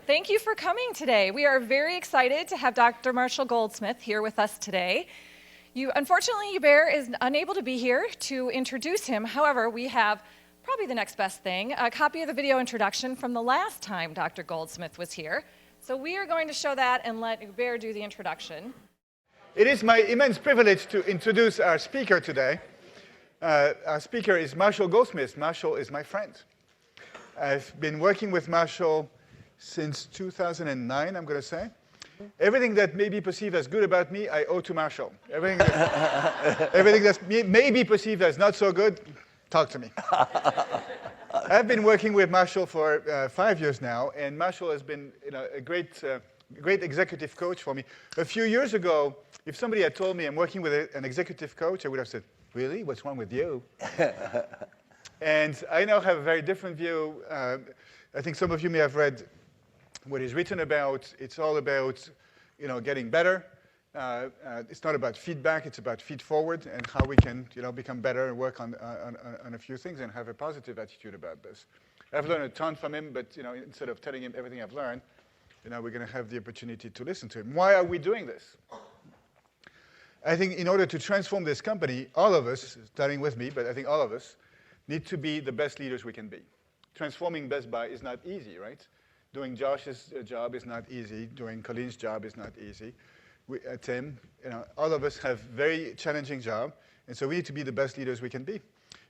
Thank you for coming today. We are very excited to have Dr. Marshall Goldsmith here with us today. Unfortunately, Hubert is unable to be here to introduce him. However, we have probably the next best thing, a copy of the video introduction from the last time Dr. Goldsmith was here. So we are going to show that and let Hubert do the introduction. It is my immense privilege to introduce our speaker today. Our speaker is Marshall Goldsmith. Marshall is my friend. I've been working with Marshall since 2009, I'm going to say. Everything that may be perceived as good about me, I owe to Marshall. Everything that may be perceived as not so good, talk to me. I've been working with Marshall for 5 years now, and Marshall has been a great executive coach for me. A few years ago, if somebody had told me I'm working with an executive coach, I would have said, really? What's wrong with you? And I now have a very different view. I think some of you may have read what is written about. It's all about getting better. It's not about feedback. It's about feed forward and how we can become better and work on a few things and have a positive attitude about this. I've learned a ton from him, but instead of telling him everything I've learned, we're going to have the opportunity to listen to him. Why are we doing this? I think in order to transform this company, all of us, starting with me, but I think all of us, need to be the best leaders we can be. Transforming Best Buy is not easy, right? Doing Josh's job is not easy. Doing Colin's job is not easy. Tim, all of us have very challenging jobs, and so we need to be the best leaders we can be.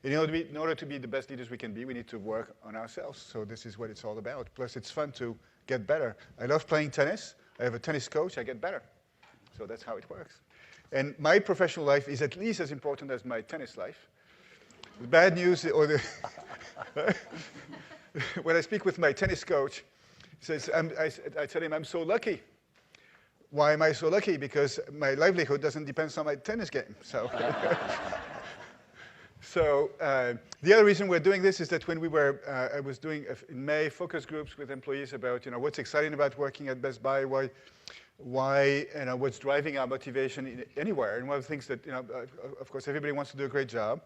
In order to be the best leaders we can be, we need to work on ourselves. So this is what it's all about. Plus, it's fun to get better. I love playing tennis. I have a tennis coach. I get better. So that's how it works. And my professional life is at least as important as my tennis life. The bad news, when I speak with my tennis coach, I tell him I'm so lucky. Why am I so lucky? Because my livelihood doesn't depend on my tennis game. So, the other reason we're doing this is that when I was doing in May focus groups with employees about what's exciting about working at Best Buy, why what's driving our motivation anywhere, and one of the things that of course everybody wants to do a great job,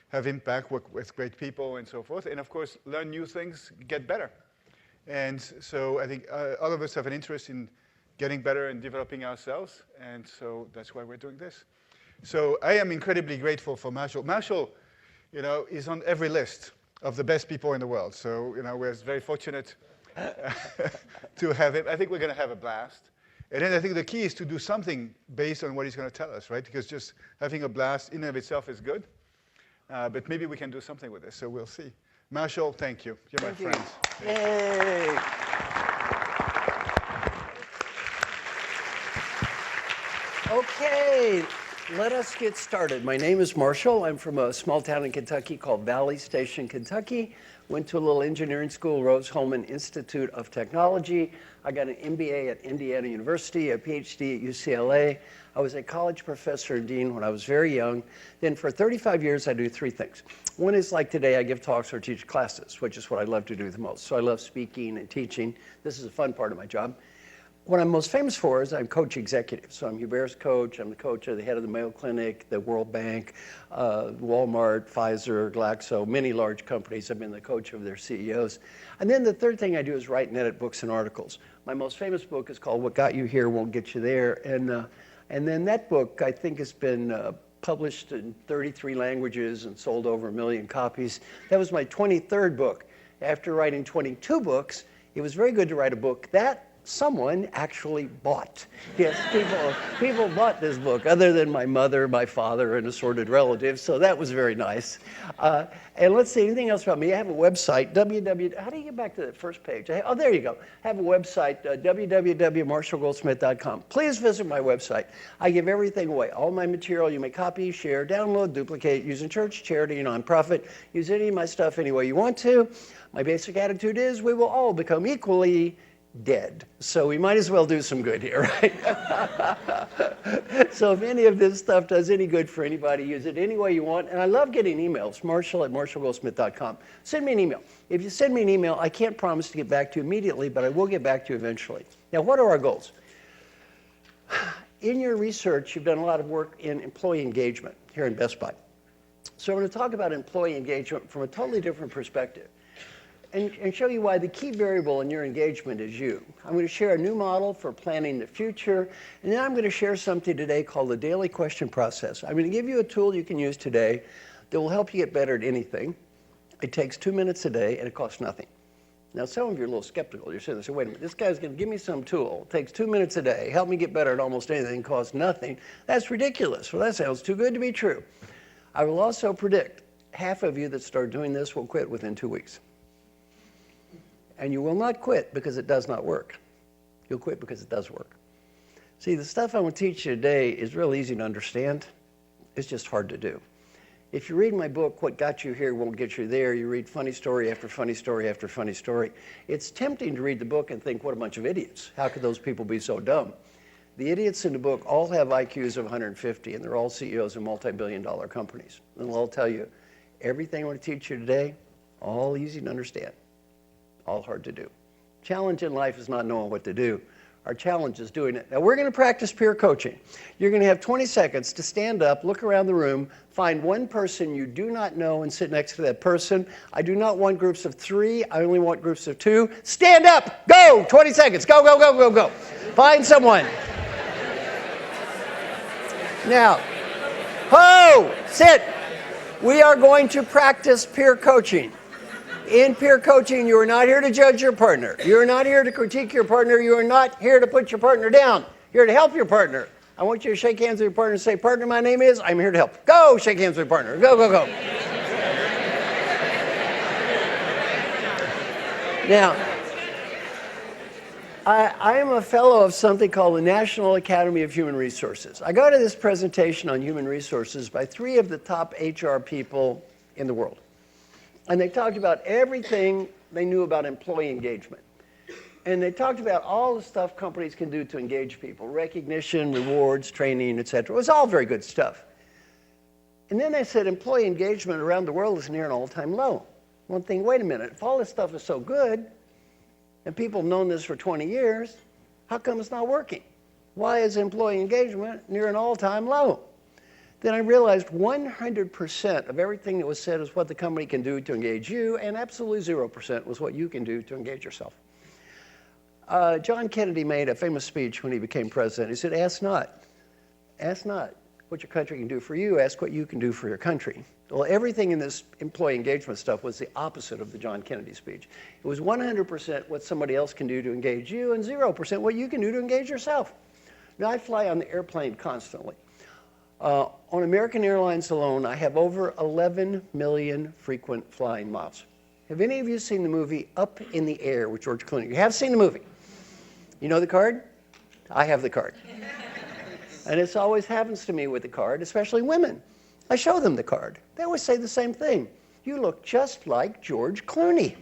have impact, work with great people, and so forth, and of course learn new things, get better. And so I think all of us have an interest in getting better and developing ourselves, and so that's why we're doing this. So I am incredibly grateful for Marshall. Marshall, is on every list of the best people in the world. So we're very fortunate to have him. I think we're going to have a blast. And then I think the key is to do something based on what he's going to tell us, right? Because just having a blast in and of itself is good. But maybe we can do something with this, so we'll see. Marshall, thank you. You're my friend. Yay! Okay, let us get started. My name is Marshall. I'm from a small town in Kentucky called Valley Station, Kentucky. Went to a little engineering school, Rose-Hulman Institute of Technology. I got an MBA at Indiana University, a PhD at UCLA. I was a college professor and dean when I was very young. Then for 35 years, I do three things. One is like today, I give talks or teach classes, which is what I love to do the most. So I love speaking and teaching. This is a fun part of my job. What I'm most famous for is I'm coach executive. So I'm Hubert's coach. I'm the coach of the head of the Mayo Clinic, the World Bank, Walmart, Pfizer, Glaxo, many large companies. I've been the coach of their CEOs. And then the third thing I do is write and edit books and articles. My most famous book is called What Got You Here Won't Get You There. And then that book, I think, has been published in 33 languages and sold over 1 million copies. That was my 23rd book. After writing 22 books, it was very good to write a book that someone actually bought. Yes, people bought this book, other than my mother, my father, and assorted relatives, so that was very nice. And let's see, anything else about me? I have a website, how do you get back to that first page? Oh, there you go. I have a website, www.marshallgoldsmith.com. Please visit my website. I give everything away. All my material, you may copy, share, download, duplicate, use in church, charity, nonprofit. Use any of my stuff any way you want to. My basic attitude is we will all become equally dead. So we might as well do some good here, right? So if any of this stuff does any good for anybody, use it any way you want. And I love getting emails, marshall@marshallgoldsmith.com. Send me an email. If you send me an email, I can't promise to get back to you immediately, but I will get back to you eventually. Now, what are our goals? In your research, you've done a lot of work in employee engagement here in Best Buy. So I'm going to talk about employee engagement from a totally different perspective. and show you why the key variable in your engagement is you. I'm going to share a new model for planning the future, and then I'm going to share something today called the daily question process. I'm going to give you a tool you can use today that will help you get better at anything. It takes 2 minutes a day, and it costs nothing. Now, some of you are a little skeptical. You're sitting there saying, wait a minute, this guy's going to give me some tool. It takes 2 minutes a day, help me get better at almost anything, costs nothing. That's ridiculous. Well, that sounds too good to be true. I will also predict half of you that start doing this will quit within 2 weeks. And you will not quit because it does not work. You'll quit because it does work. See, the stuff I'm going to teach you today is real easy to understand. It's just hard to do. If you read my book, What Got You Here Won't Get You There, you read funny story after funny story after funny story. It's tempting to read the book and think, what a bunch of idiots. How could those people be so dumb? The idiots in the book all have IQs of 150, and they're all CEOs of multi-billion-dollar companies. And they'll all tell you, everything I'm going to teach you today, all easy to understand, all hard to do. Challenge in life is not knowing what to do. Our challenge is doing it. Now, we're going to practice peer coaching. You're going to have 20 seconds to stand up, look around the room, find one person you do not know and sit next to that person. I do not want groups of 3. I only want groups of 2. Stand up. Go. 20 seconds. Go, go, go, go, go. Find someone. Now, ho, sit. We are going to practice peer coaching. In peer coaching, you are not here to judge your partner. You are not here to critique your partner. You are not here to put your partner down. You're here to help your partner. I want you to shake hands with your partner and say, partner, my name is, I'm here to help. Go, shake hands with your partner. Go, go, go. Now, I am a fellow of something called the National Academy of Human Resources. I got to this presentation on human resources by 3 of the top HR people in the world. And they talked about everything they knew about employee engagement. And they talked about all the stuff companies can do to engage people, recognition, rewards, training, et cetera. It was all very good stuff. And then they said employee engagement around the world is near an all-time low. One thing, wait a minute, if all this stuff is so good, and people have known this for 20 years, how come it's not working? Why is employee engagement near an all-time low? Then I realized 100% of everything that was said is what the company can do to engage you, and absolutely 0% was what you can do to engage yourself. John Kennedy made a famous speech when he became president. He said, ask not what your country can do for you, ask what you can do for your country. Well, everything in this employee engagement stuff was the opposite of the John Kennedy speech. It was 100% what somebody else can do to engage you, and 0% what you can do to engage yourself. Now, I fly on the airplane constantly. On American Airlines alone, I have over 11 million frequent flying miles. Have any of you seen the movie Up in the Air with George Clooney? You have seen the movie. You know the card? I have the card. And this always happens to me with the card, especially women. I show them the card. They always say the same thing. You look just like George Clooney.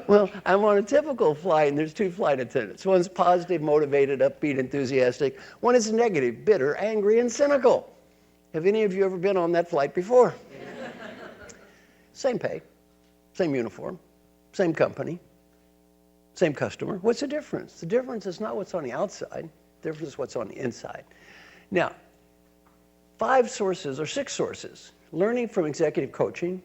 Well, I'm on a typical flight, and there's 2 flight attendants. One's positive, motivated, upbeat, enthusiastic. One is negative, bitter, angry, and cynical. Have any of you ever been on that flight before? Same pay, same uniform, same company, same customer. What's the difference? The difference is not what's on the outside. The difference is what's on the inside. Now, 5 sources or 6 sources. Learning from executive coaching,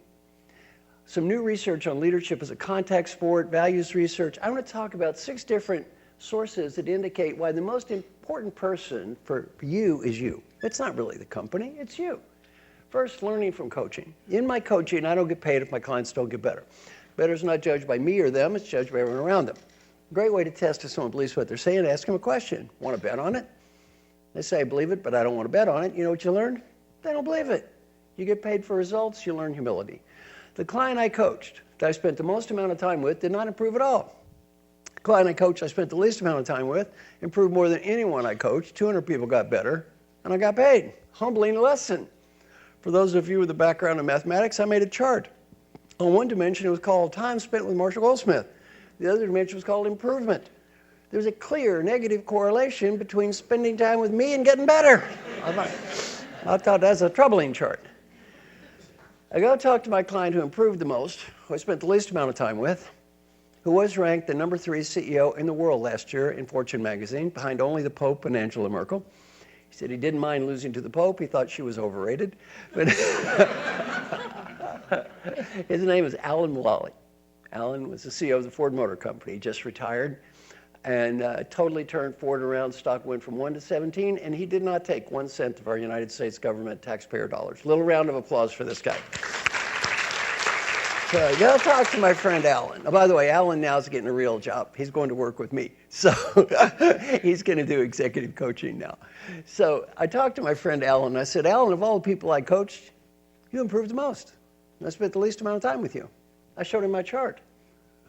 some new research on leadership as a contact sport, values research. I want to talk about 6 different sources that indicate why the most important person for you is you. It's not really the company, it's you. First, learning from coaching. In my coaching, I don't get paid if my clients don't get better. Better is not judged by me or them, it's judged by everyone around them. A great way to test if someone believes what they're saying, ask them a question. Want to bet on it? They say, I believe it, but I don't want to bet on it. You know what you learned? They don't believe it. You get paid for results, you learn humility. The client I coached, that I spent the most amount of time with, did not improve at all. The client I coached I spent the least amount of time with, improved more than anyone I coached. 200 people got better, and I got paid. Humbling lesson. For those of you with a background in mathematics, I made a chart. On one dimension, it was called time spent with Marshall Goldsmith. The other dimension was called improvement. There's a clear negative correlation between spending time with me and getting better. I thought that's a troubling chart. I go talk to my client who improved the most, who I spent the least amount of time with, who was ranked the #3 CEO in the world last year in Fortune magazine, behind only the Pope and Angela Merkel. He said he didn't mind losing to the Pope. He thought she was overrated. But His name is Alan Mulally. Alan was the CEO of the Ford Motor Company. He just retired and totally turned Ford around. Stock went from 1 to 17, and he did not take 1 cent of our United States government taxpayer dollars. Little round of applause for this guy. So go talk to my friend Alan. Oh, by the way, Alan now is getting a real job. He's going to work with me. So he's going to do executive coaching now. So I talked to my friend Alan, and I said, Alan, of all the people I coached, you improved the most. I spent the least amount of time with you. I showed him my chart.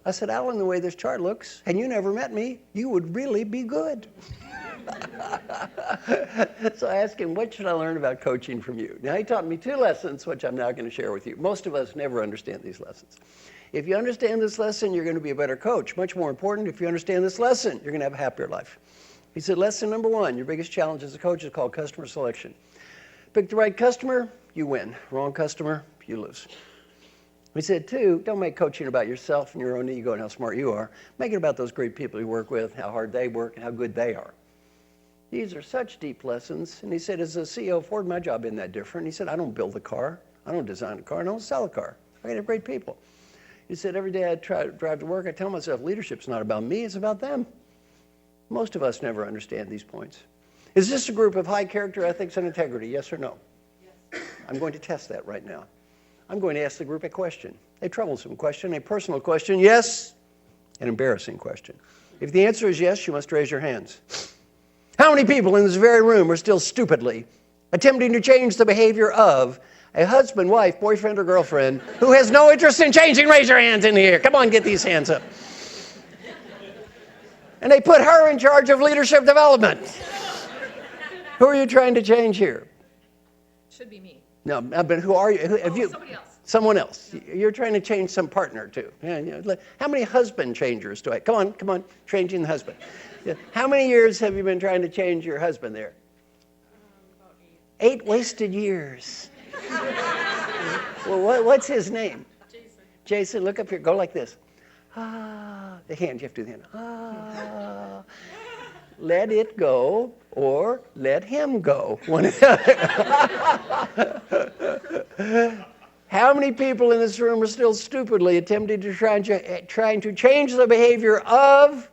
I said, Alan, the way this chart looks, and you never met me, you would really be good. So I asked him, what should I learn about coaching from you? Now, he taught me 2 lessons, which I'm now going to share with you. Most of us never understand these lessons. If you understand this lesson, you're going to be a better coach. Much more important, if you understand this lesson, you're going to have a happier life. He said, lesson number 1, your biggest challenge as a coach is called customer selection. Pick the right customer, you win. Wrong customer, you lose. He said, 2, don't make coaching about yourself and your own ego and how smart you are. Make it about those great people you work with, how hard they work, and how good they are. These are such deep lessons. And he said, as a CEO of Ford, my job isn't that different. He said, I don't build a car. I don't design a car. I don't sell a car. I have great people. He said, every day I drive to work, I tell myself, leadership's not about me, it's about them. Most of us never understand these points. Is this a group of high character, ethics, and integrity? Yes or no? Yes. I'm going to test that right now. I'm going to ask the group a question, a troublesome question, a personal question, yes, an embarrassing question. If the answer is yes, you must raise your hands. How many people in this very room are still stupidly attempting to change the behavior of a husband, wife, boyfriend, or girlfriend who has no interest in changing? Raise your hands in the air. Come on, get these hands up. And they put her in charge of leadership development. Who are you trying to change here? Should be me. No, but who are you? Have you? Somebody else. Someone else. You're trying to change some partner too. How many husband changers do I? Come on, changing the husband. How many years have you been trying to change your husband there? About 8 wasted years. Well, what's his name? Jason. Jason, look up here. Go like this. Ah, the hand. You have to do the hand. Ah. Let it go or let him go. How many people in this room are still stupidly attempting to trying to change the behavior of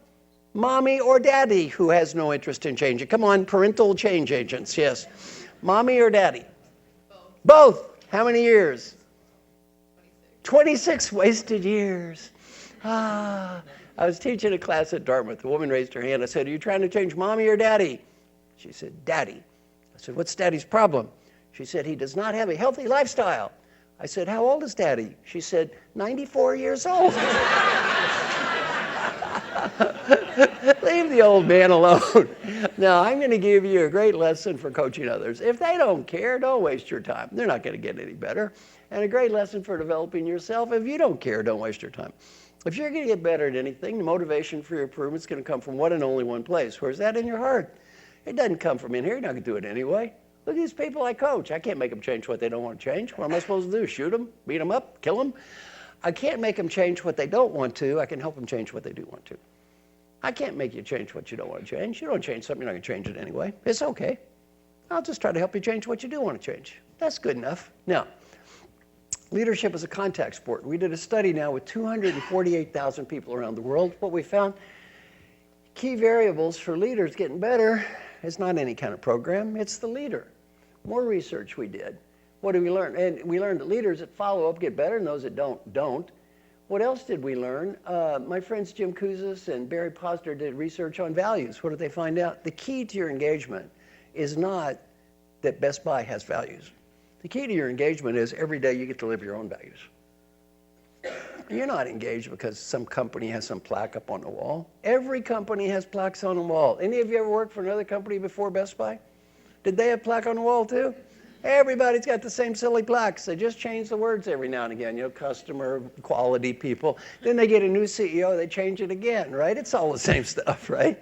mommy or daddy who has no interest in changing? Come on, parental change agents, yes. Mommy or daddy? Both. How many years? 26 wasted years. I was teaching a class at Dartmouth. A woman raised her hand. I said, are you trying to change mommy or daddy? She said, daddy. I said, what's daddy's problem? She said, he does not have a healthy lifestyle. I said, how old is daddy? She said, 94 years old. Leave the old man alone. Now, I'm going to give you a great lesson for coaching others. If they don't care, don't waste your time. They're not going to get any better. And a great lesson for developing yourself. If you don't care, don't waste your time. If you're going to get better at anything, the motivation for your improvement is going to come from one and only one place. Where's that? In your heart. It doesn't come from in here. You're not going to do it anyway. Look at these people I coach. I can't make them change what they don't want to change. What am I supposed to do? Shoot them? Beat them up? Kill them? I can't make them change what they don't want to. I can help them change what they do want to. I can't make you change what you don't want to change. You don't change something, you're not going to change it anyway. It's okay. I'll just try to help you change what you do want to change. That's good enough. Now, leadership is a contact sport. We did a study now with 248,000 people around the world. What we found, key variables for leaders getting better is not any kind of program, it's the leader. More research we did. What did we learn? And we learned that leaders that follow up get better and those that don't. What else did we learn? My friends Jim Kouzes and Barry Posner did research on values. What did they find out? The key to your engagement is not that Best Buy has values. The key to your engagement is every day you get to live your own values. You're not engaged because some company has some plaque up on the wall. Every company has plaques on the wall. Any of you ever worked for another company before Best Buy? Did they have plaque on the wall too? Everybody's got the same silly plaques. They just change the words every now and again, customer, quality, people. Then they get a new CEO, they change it again, right? It's all the same stuff, right?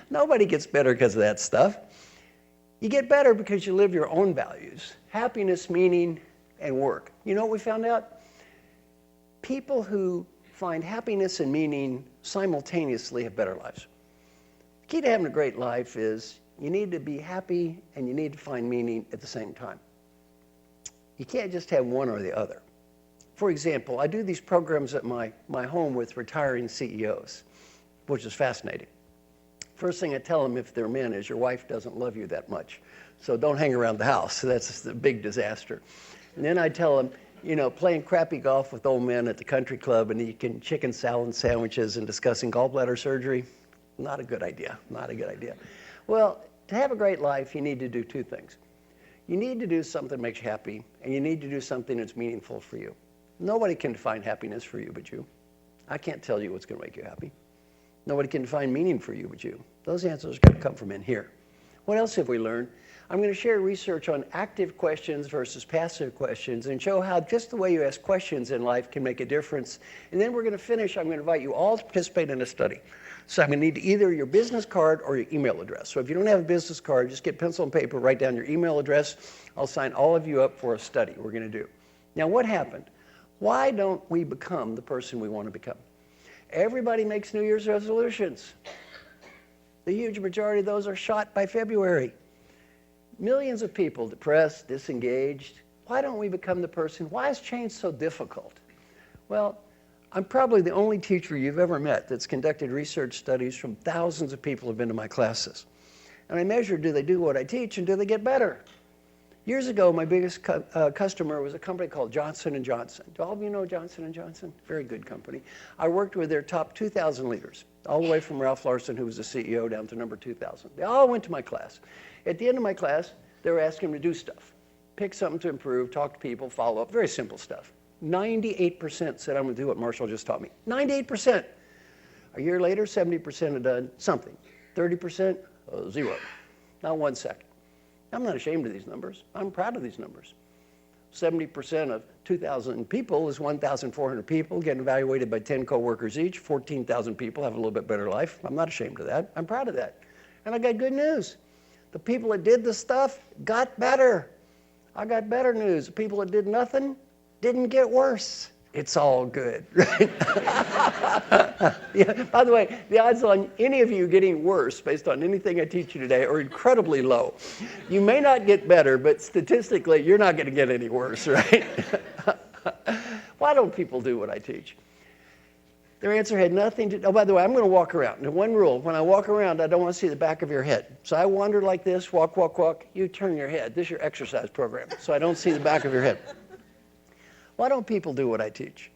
Nobody gets better because of that stuff. You get better because you live your own values, happiness, meaning, and work. You know what we found out? People who find happiness and meaning simultaneously have better lives. The key to having a great life is you need to be happy and you need to find meaning at the same time. You can't just have one or the other. For example, I do these programs at my home with retiring CEOs, which is fascinating. First thing I tell them if they're men is your wife doesn't love you that much. So don't hang around the house. That's the big disaster. And then I tell them, you know, playing crappy golf with old men at the country club and eating chicken salad sandwiches and discussing gallbladder surgery, not a good idea, not a good idea. Well, to have a great life, you need to do two things. You need to do something that makes you happy, and you need to do something that's meaningful for you. Nobody can define happiness for you but you. I can't tell you what's going to make you happy. Nobody can define meaning for you but you. Those answers got to come from in here. What else have we learned? I'm going to share research on active questions versus passive questions and show how just the way you ask questions in life can make a difference. And then we're going to finish. I'm going to invite you all to participate in a study. So I'm going to need either your business card or your email address. So if you don't have a business card, just get pencil and paper, write down your email address. I'll sign all of you up for a study we're going to do. Now, what happened? Why don't we become the person we want to become? Everybody makes New Year's resolutions. The huge majority of those are shot by February. Millions of people depressed, disengaged. Why don't we become the person? Why is change so difficult? Well, I'm probably the only teacher you've ever met that's conducted research studies from thousands of people who have been to my classes. And I measure, do they do what I teach and do they get better? Years ago, my biggest customer was a company called Johnson & Johnson. Do all of you know Johnson & Johnson? Very good company. I worked with their top 2,000 leaders, all the way from Ralph Larson, who was the CEO, down to number 2,000. They all went to my class. At the end of my class, they were asking me to do stuff. Pick something to improve, talk to people, follow up, very simple stuff. 98% said, I'm going to do what Marshall just taught me. 98%. A year later, 70% had done something. 30%, zero. Not 1 second. I'm not ashamed of these numbers. I'm proud of these numbers. 70% of 2,000 people is 1,400 people getting evaluated by 10 coworkers each. 14,000 people have a little bit better life. I'm not ashamed of that. I'm proud of that. And I got good news. The people that did the stuff got better. I got better news. The people that did nothing didn't get worse. It's all good, right? Yeah, by the way, the odds on any of you getting worse based on anything I teach you today are incredibly low. You may not get better, but statistically, you're not going to get any worse, right? Why don't people do what I teach? Their answer had nothing to, oh, by the way, I'm going to walk around. And one rule, when I walk around, I don't want to see the back of your head. So I wander like this, walk, walk, walk. You turn your head. This is your exercise program, so I don't see the back of your head. Why don't people do what I teach?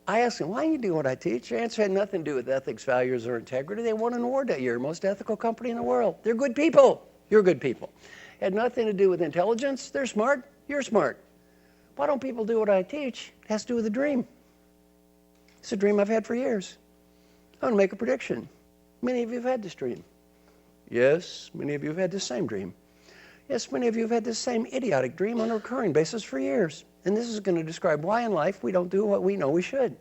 I asked them, why do you do what I teach? Their answer had nothing to do with ethics, values, or integrity. They won an award that year, most ethical company in the world. They're good people. You're good people. It had nothing to do with intelligence. They're smart. You're smart. Why don't people do what I teach? It has to do with a dream. It's a dream I've had for years. I'm going to make a prediction. Many of you have had this dream. Yes, many of you have had this same dream. Yes, many of you have had this same idiotic dream on a recurring basis for years. And this is going to describe why in life we don't do what we know we should.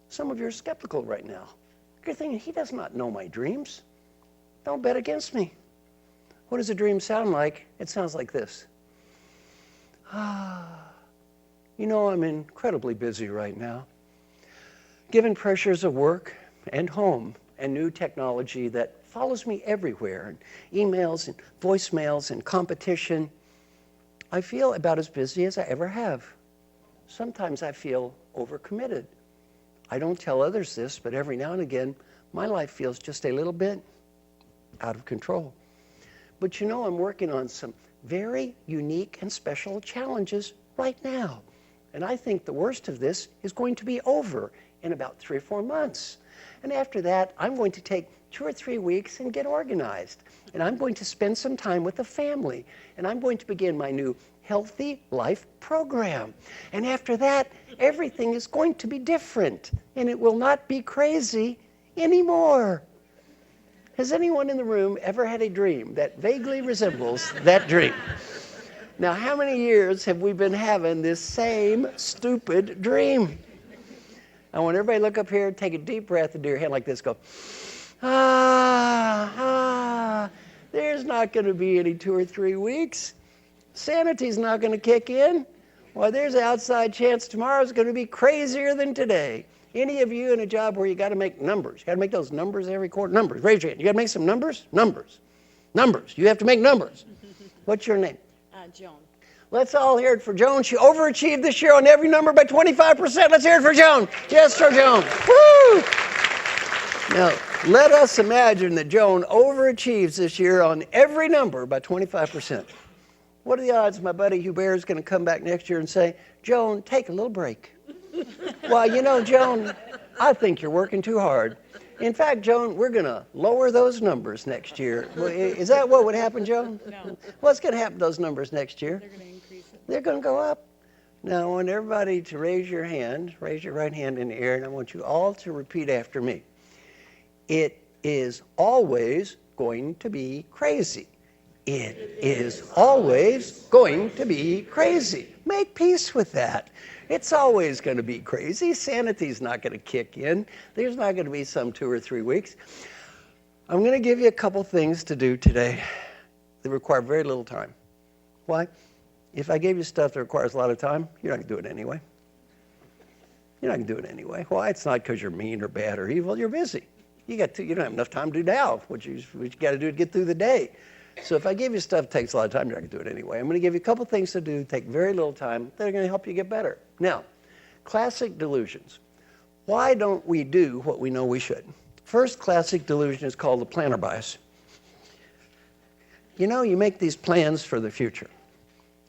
Some of you are skeptical right now. You're thinking, he does not know my dreams. Don't bet against me. What does a dream sound like? It sounds like this. You know, I'm incredibly busy right now. Given pressures of work and home and new technology that follows me everywhere, and emails and voicemails and competition, I feel about as busy as I ever have. Sometimes I feel overcommitted. I don't tell others this, but every now and again, my life feels just a little bit out of control. But you know, I'm working on some very unique and special challenges right now. And I think the worst of this is going to be over in about 3 or 4 months. And after that, I'm going to take 2 or 3 weeks and get organized. And I'm going to spend some time with the family. And I'm going to begin my new Healthy Life program. And after that, everything is going to be different. And it will not be crazy anymore. Has anyone in the room ever had a dream that vaguely resembles that dream? Now, how many years have we been having this same stupid dream? I want everybody to look up here, take a deep breath, and do your hand like this. Go, there's not going to be any 2 or 3 weeks. Sanity's not going to kick in. Well, there's an outside chance tomorrow's going to be crazier than today. Any of you in a job where you got to make numbers? You got to make those numbers every quarter. Numbers. Raise your hand. You got to make some numbers? Numbers. Numbers. You have to make numbers. What's your name? John. Let's all hear it for Joan. She overachieved this year on every number by 25%. Let's hear it for Joan. Yes, for Joan. Woo! Now, let us imagine that Joan overachieves this year on every number by 25%. What are the odds my buddy Hubert is going to come back next year and say, Joan, take a little break? Well, you know, Joan, I think you're working too hard. In fact, Joan, we're going to lower those numbers next year. Is that what would happen, Joan? No. What's going to happen to those numbers next year? They're going to increase it. They're going to go up. Now, I want everybody to raise your right hand in the air, and I want you all to repeat after me. It is always going to be crazy. It is always going to be crazy. Make peace with that. It's always going to be crazy. Sanity's not going to kick in. There's not going to be some 2 or 3 weeks. I'm going to give you a couple things to do today that require very little time. Why? If I gave you stuff that requires a lot of time, you're not going to do it anyway. You're not going to do it anyway. Why? It's not because you're mean or bad or evil. You're busy. You don't have enough time to do now what you got to do to get through the day. So if I give you stuff that takes a lot of time, you're not going to do it anyway. I'm going to give you a couple things to do, take very little time, that are going to help you get better. Now, classic delusions. Why don't we do what we know we should? First classic delusion is called the planner bias. You know, you make these plans for the future.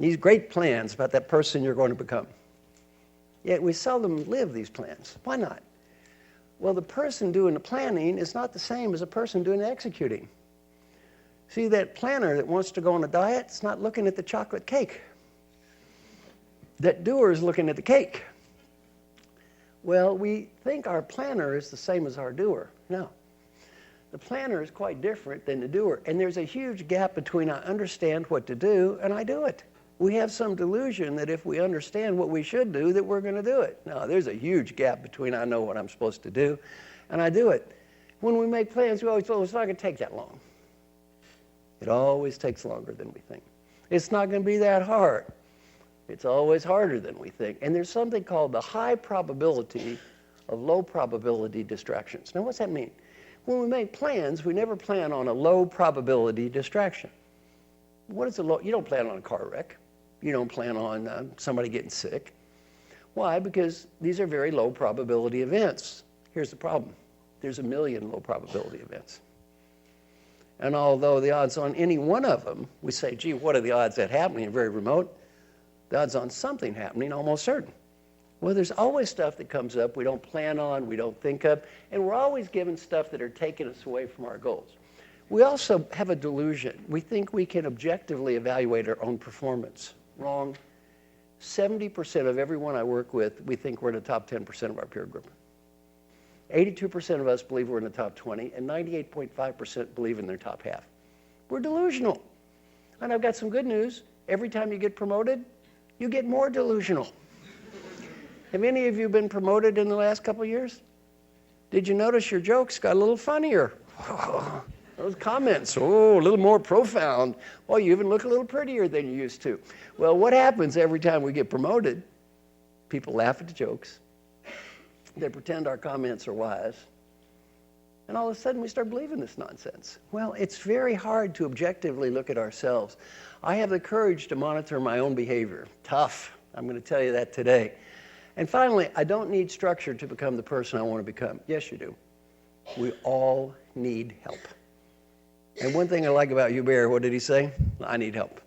These great plans about that person you're going to become. Yet we seldom live these plans. Why not? Well, the person doing the planning is not the same as a person doing the executing. See, that planner that wants to go on a diet is not looking at the chocolate cake. That doer is looking at the cake. Well, we think our planner is the same as our doer. No. The planner is quite different than the doer. And there's a huge gap between I understand what to do and I do it. We have some delusion that if we understand what we should do, that we're going to do it. No, there's a huge gap between I know what I'm supposed to do and I do it. When we make plans, we always thought it's not going to take that long. It always takes longer than we think. It's not going to be that hard. It's always harder than we think. And there's something called the high probability of low probability distractions. Now, what's that mean? When we make plans, we never plan on a low probability distraction. What is a low? You don't plan on a car wreck. You don't plan on somebody getting sick. Why? Because these are very low probability events. Here's the problem. There's 1 million low probability events. And although the odds on any one of them, we say, gee, what are the odds that happening? Very remote. The odds on something happening, almost certain. Well, there's always stuff that comes up we don't plan on, we don't think of, and we're always given stuff that are taking us away from our goals. We also have a delusion. We think we can objectively evaluate our own performance. Wrong. 70% of everyone I work with, we think we're in the top 10% of our peer group. 82% of us believe we're in the top 20, and 98.5% believe in their top half. We're delusional. And I've got some good news. Every time you get promoted, you get more delusional. Have any of you been promoted in the last couple of years? Did you notice your jokes got a little funnier? Those comments, a little more profound. Oh, you even look a little prettier than you used to. Well, what happens every time we get promoted? People laugh at the jokes. They pretend our comments are wise. And all of a sudden, we start believing this nonsense. Well, it's very hard to objectively look at ourselves. I have the courage to monitor my own behavior. Tough. I'm going to tell you that today. And finally, I don't need structure to become the person I want to become. Yes, you do. We all need help. And one thing I like about Hubert, what did he say? I need help.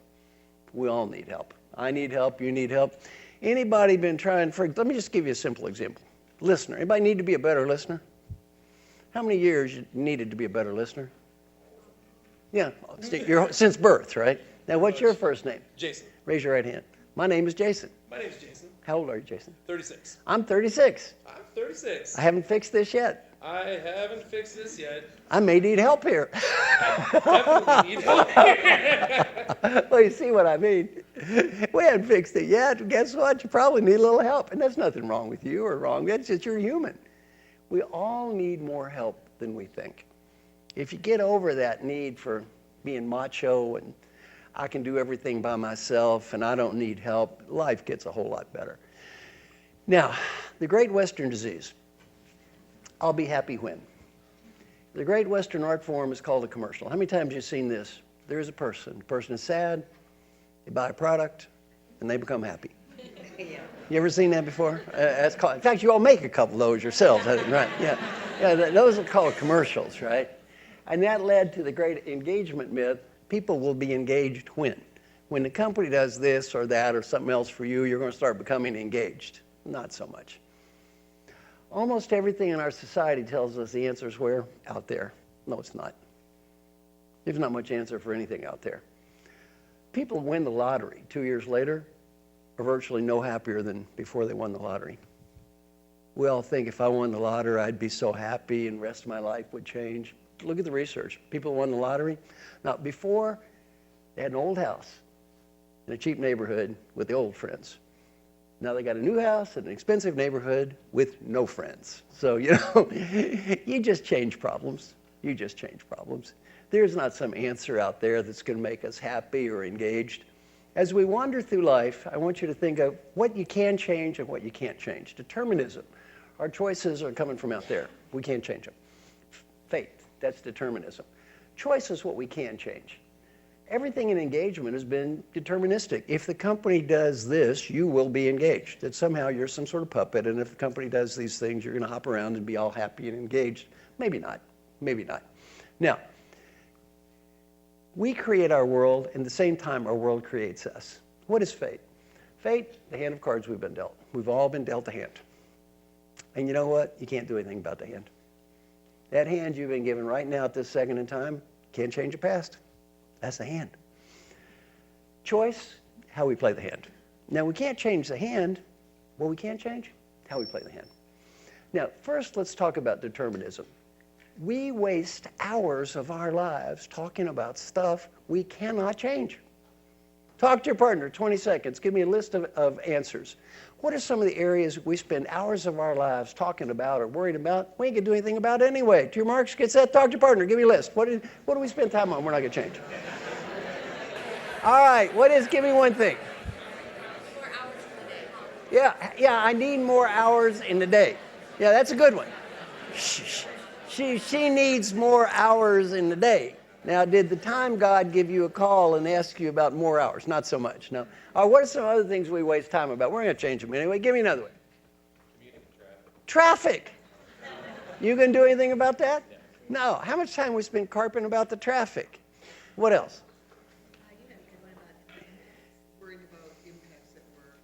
We all need help. I need help. You need help. Anybody been trying let me just give you a simple example. Listener. Anybody need to be a better listener? How many years you needed to be a better listener? Yeah, since birth, right? Now, what's your first name? Jason. Raise your right hand. My name is Jason. My name is Jason. How old are you, Jason? 36. I'm 36. I'm 36. I haven't fixed this yet. I haven't fixed this yet. I may need help here. Definitely need help. Well, you see what I mean. We haven't fixed it yet. Guess what? You probably need a little help. And there's nothing wrong with you or wrong. That's just you're human. We all need more help than we think. If you get over that need for being macho and I can do everything by myself and I don't need help, life gets a whole lot better. Now, the Great Western Disease. I'll be happy when. The Great Western Art Form is called a commercial. How many times have you seen this? There's a person. The person is sad. They buy a product. and they become happy. You ever seen that before? That's called, in fact, you all make a couple of those yourselves, right? Yeah, those are called commercials, right? And that led to the great engagement myth. People will be engaged when? When the company does this or that or something else for you, you're going to start becoming engaged. Not so much. Almost everything in our society tells us the answer is where? Out there. No, it's not. There's not much answer for anything out there. People win the lottery 2 years later are virtually no happier than before they won the lottery. We all think if I won the lottery, I'd be so happy and the rest of my life would change. Look at the research. People who won the lottery. Now, before, they had an old house in a cheap neighborhood with the old friends. Now they got a new house in an expensive neighborhood with no friends. So, you just change problems. You just change problems. There's not some answer out there that's going to make us happy or engaged. As we wander through life, I want you to think of what you can change and what you can't change. Determinism. Our choices are coming from out there. We can't change them. Fate. That's determinism. Choice is what we can change. Everything in engagement has been deterministic. If the company does this, you will be engaged. That somehow you're some sort of puppet, and if the company does these things, you're going to hop around and be all happy and engaged. Maybe not. Maybe not. Now, we create our world, and at the same time, our world creates us. What is fate? Fate, the hand of cards we've been dealt. We've all been dealt a hand. And you know what? You can't do anything about the hand. That hand you've been given right now at this second in time can't change the past. That's the hand. Choice, how we play the hand. Now, we can't change the hand. What we can change, how we play the hand. Now, first, let's talk about determinism. We waste hours of our lives talking about stuff we cannot change. Talk to your partner, 20 seconds. Give me a list of answers. What are some of the areas we spend hours of our lives talking about or worried about? We ain't going to do anything about it anyway. To your marks, get set, talk to your partner. Give me a list. What do we spend time on? We're not going to change. All right, give me one thing. More hours in the day. Yeah, I need more hours in the day. Yeah, that's a good one. She needs more hours in the day. Now, did the time God give you a call and ask you about more hours? Not so much, no. What are some other things we waste time about? We're going to change them anyway. Give me another one. Traffic. You going to do anything about that? No. How much time we spend carping about the traffic? What else? You have one about worrying about impacts at work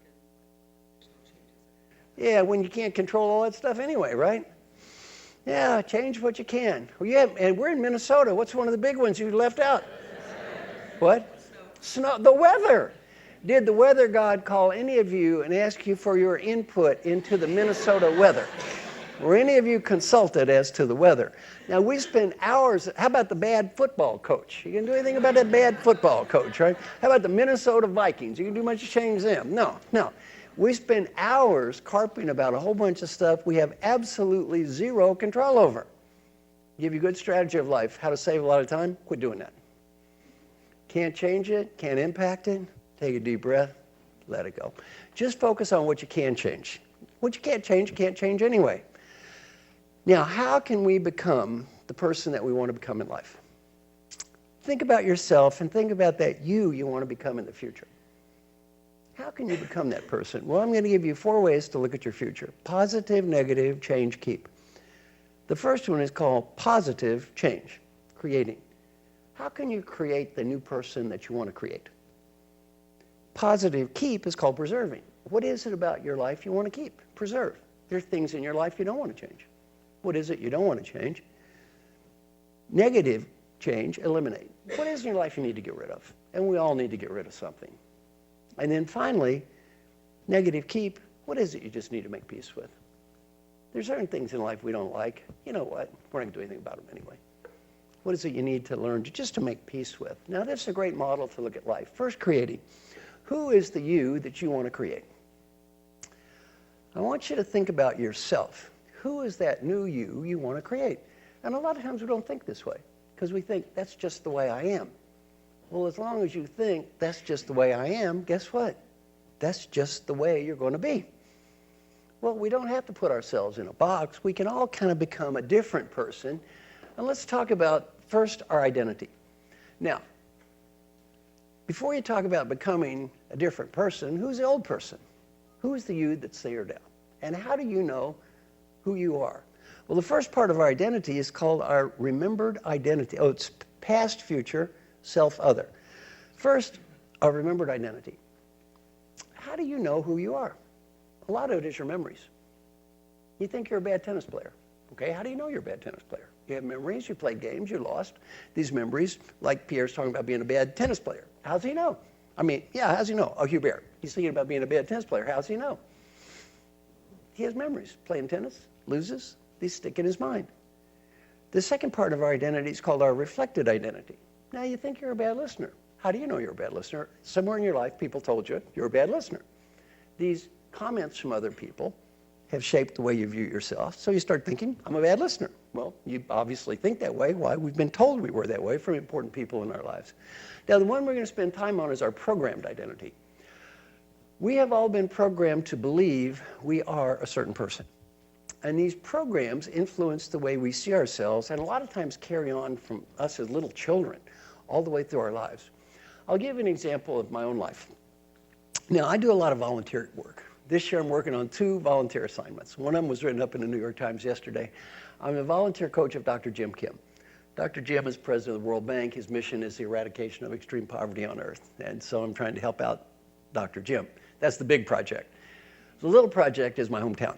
and changes. Yeah, when you can't control all that stuff anyway, right? Yeah, change what you can. Well, yeah, and we're in Minnesota. What's one of the big ones you left out? What? Snow. The weather. Did the weather god call any of you and ask you for your input into the Minnesota weather? Were any of you consulted as to the weather? Now, we spend hours. How about the bad football coach? You can do anything about that bad football coach, right? How about the Minnesota Vikings? You can do much to change them? No. We spend hours carping about a whole bunch of stuff we have absolutely zero control over. Give you a good strategy of life, how to save a lot of time. Quit doing that. Can't change it, can't impact it. Take a deep breath, let it go. Just focus on what you can change. What you can't change anyway. Now, how can we become the person that we want to become in life? Think about yourself and think about that you want to become in the future. How can you become that person? Well, I'm going to give you 4 ways to look at your future. Positive, negative, change, keep. The first one is called positive change, creating. How can you create the new person that you want to create? Positive keep is called preserving. What is it about your life you want to keep? Preserve. There are things in your life you don't want to change. What is it you don't want to change? Negative change, eliminate. What is in your life you need to get rid of? And we all need to get rid of something. And then finally, negative keep, what is it you just need to make peace with? There's certain things in life we don't like. You know what? We're not going to do anything about them anyway. What is it you need to learn just to make peace with? Now, that's a great model to look at life. First, creating. Who is the you that you want to create? I want you to think about yourself. Who is that new you want to create? And a lot of times we don't think this way because we think that's just the way I am. Well, as long as you think that's just the way I am, guess what? That's just the way you're going to be. Well, we don't have to put ourselves in a box. We can all kind of become a different person. And let's talk about, first, our identity. Now, before you talk about becoming a different person, who's the old person? Who is the you that's there now? And how do you know who you are? Well, the first part of our identity is called our remembered identity. Oh, it's past, future, self, other. First, our remembered identity. How do you know who you are? A lot of it is your memories. You think you're a bad tennis player. Okay, how do you know you're a bad tennis player? You have memories, you played games, you lost. These memories, like Pierre's talking about being a bad tennis player. How's he know? I mean, yeah, how's he know? Oh, Hugh Bear, he's thinking about being a bad tennis player. How's he know? He has memories. Playing tennis, loses, these stick in his mind. The second part of our identity is called our reflected identity. Now, you think you're a bad listener. How do you know you're a bad listener? Somewhere in your life, people told you you're a bad listener. These comments from other people have shaped the way you view yourself. So you start thinking, I'm a bad listener. Well, you obviously think that way. Why? We've been told we were that way from important people in our lives. Now, the one we're going to spend time on is our programmed identity. We have all been programmed to believe we are a certain person. And these programs influence the way we see ourselves and a lot of times carry on from us as little children all the way through our lives. I'll give you an example of my own life. Now, I do a lot of volunteer work. This year I'm working on 2 volunteer assignments. One of them was written up in the New York Times yesterday. I'm a volunteer coach of Dr. Jim Kim. Dr. Jim is president of the World Bank. His mission is the eradication of extreme poverty on Earth. And so I'm trying to help out Dr. Jim. That's the big project. The little project is my hometown.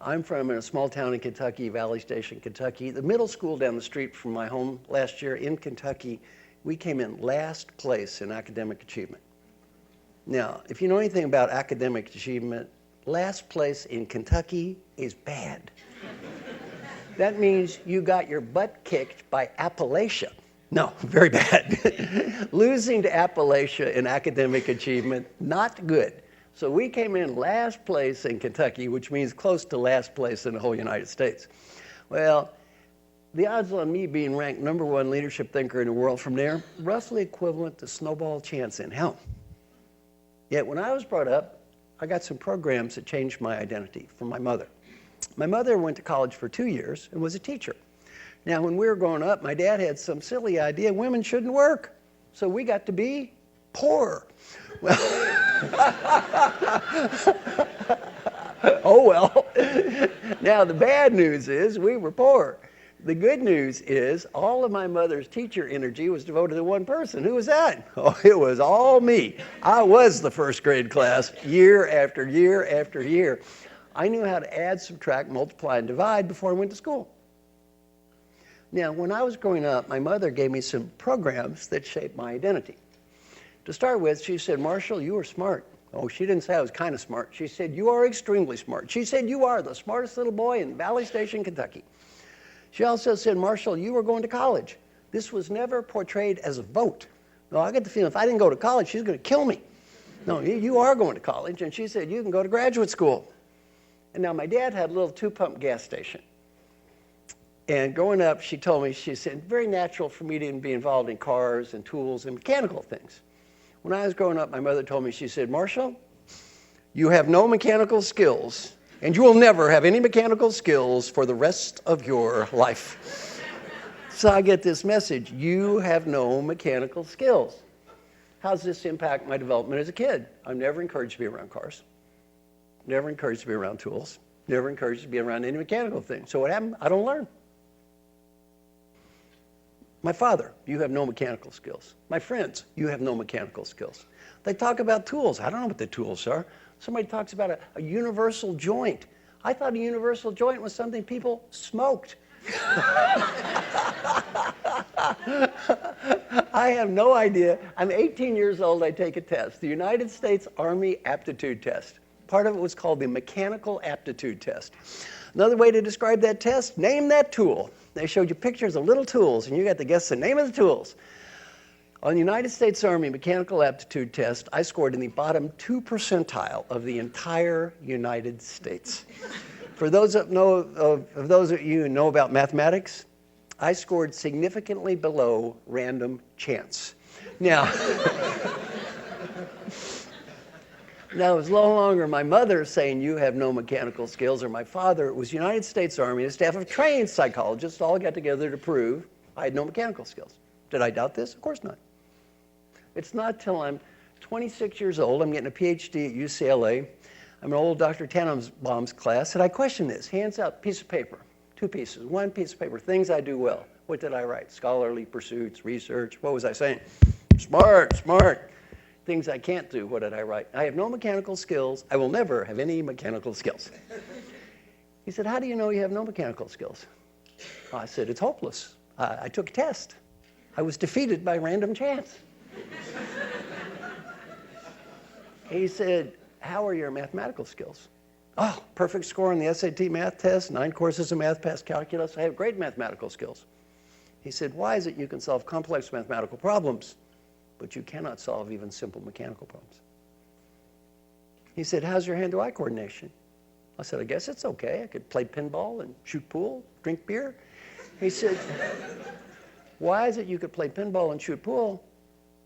I'm from a small town in Kentucky, Valley Station, Kentucky. The middle school down the street from my home last year in Kentucky, we came in last place in academic achievement. Now, if you know anything about academic achievement, last place in Kentucky is bad. That means you got your butt kicked by Appalachia. No, very bad. Losing to Appalachia in academic achievement, not good. So we came in last place in Kentucky, which means close to last place in the whole United States. Well, the odds on me being ranked #1 leadership thinker in the world from there, roughly equivalent to snowball chance in hell. Yet when I was brought up, I got some programs that changed my identity from my mother. My mother went to college for 2 years and was a teacher. Now, when we were growing up, my dad had some silly idea women shouldn't work. So we got to be poor. Well, oh well. Now, the bad news is we were poor. The good news is all of my mother's teacher energy was devoted to one person. Who was that? Oh, it was all me. I was the first grade class year after year after year. I knew how to add, subtract, multiply, and divide before I went to school. Now, when I was growing up, my mother gave me some programs that shaped my identity. To start with, she said, Marshall, you are smart. Oh, she didn't say I was kind of smart. She said, you are extremely smart. She said, you are the smartest little boy in Valley Station, Kentucky. She also said, Marshall, you are going to college. This was never portrayed as a vote. No, I get the feeling if I didn't go to college, she's going to kill me. No, you are going to college. And she said, you can go to graduate school. And now my dad had a little 2-pump gas station. And growing up, she told me, she said, very natural for me to be involved in cars and tools and mechanical things. When I was growing up, my mother told me, she said, Marshall, you have no mechanical skills, and you will never have any mechanical skills for the rest of your life. So I get this message, you have no mechanical skills. How does this impact my development as a kid? I'm never encouraged to be around cars, never encouraged to be around tools, never encouraged to be around any mechanical thing. So what happened? I don't learn. My father, you have no mechanical skills. My friends, you have no mechanical skills. They talk about tools. I don't know what the tools are. Somebody talks about a universal joint. I thought a universal joint was something people smoked. I have no idea. I'm 18 years old. I take a test, the United States Army Aptitude Test. Part of it was called the Mechanical Aptitude Test. Another way to describe that test, name that tool. They showed you pictures of little tools, and you got to guess the name of the tools. On the United States Army Mechanical Aptitude Test, I scored in the bottom 2 percentile of the entire United States. For those of you who know about mathematics, I scored significantly below random chance. Now, Now, it was no longer my mother saying, you have no mechanical skills, or my father. It was United States Army, a staff of trained psychologists all got together to prove I had no mechanical skills. Did I doubt this? Of course not. It's not till I'm 26 years old. I'm getting a PhD at UCLA. I'm in old Dr. Tannenbaum's class, and I question this. Hands up, piece of paper, 2 pieces. 1 piece of paper, things I do well. What did I write? Scholarly pursuits, research. What was I saying? Smart, smart. Things I can't do, what did I write? I have no mechanical skills. I will never have any mechanical skills. He said, how do you know you have no mechanical skills? I said, it's hopeless. I took a test. I was defeated by random chance. He said, how are your mathematical skills? Oh, perfect score on the SAT math test, 9 courses of math, past calculus. I have great mathematical skills. He said, why is it you can solve complex mathematical problems, but you cannot solve even simple mechanical problems? He said, how's your hand-to-eye coordination? I said, I guess it's okay. I could play pinball and shoot pool, drink beer. He said, why is it you could play pinball and shoot pool,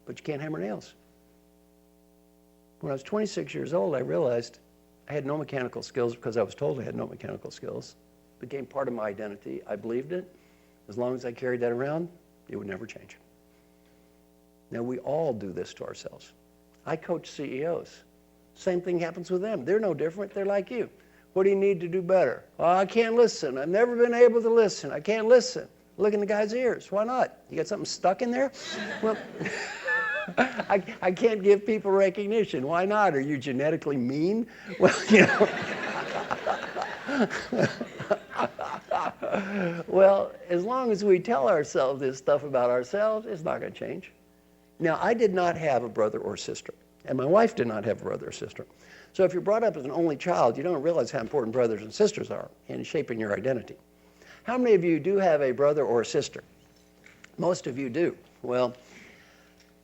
but you can't hammer nails? When I was 26 years old, I realized I had no mechanical skills because I was told I had no mechanical skills. It became part of my identity. I believed it. As long as I carried that around, it would never change. Now, we all do this to ourselves. I coach CEOs. Same thing happens with them. They're no different. They're like you. What do you need to do better? Oh, I can't listen. I've never been able to listen. I can't listen. Look in the guy's ears. Why not? You got something stuck in there? Well, I can't give people recognition. Why not? Are you genetically mean? Well, you know. Well, as long as we tell ourselves this stuff about ourselves, it's not going to change. Now, I did not have a brother or sister, and my wife did not have a brother or sister. So if you're brought up as an only child, you don't realize how important brothers and sisters are in shaping your identity. How many of you do have a brother or a sister? Most of you do. Well,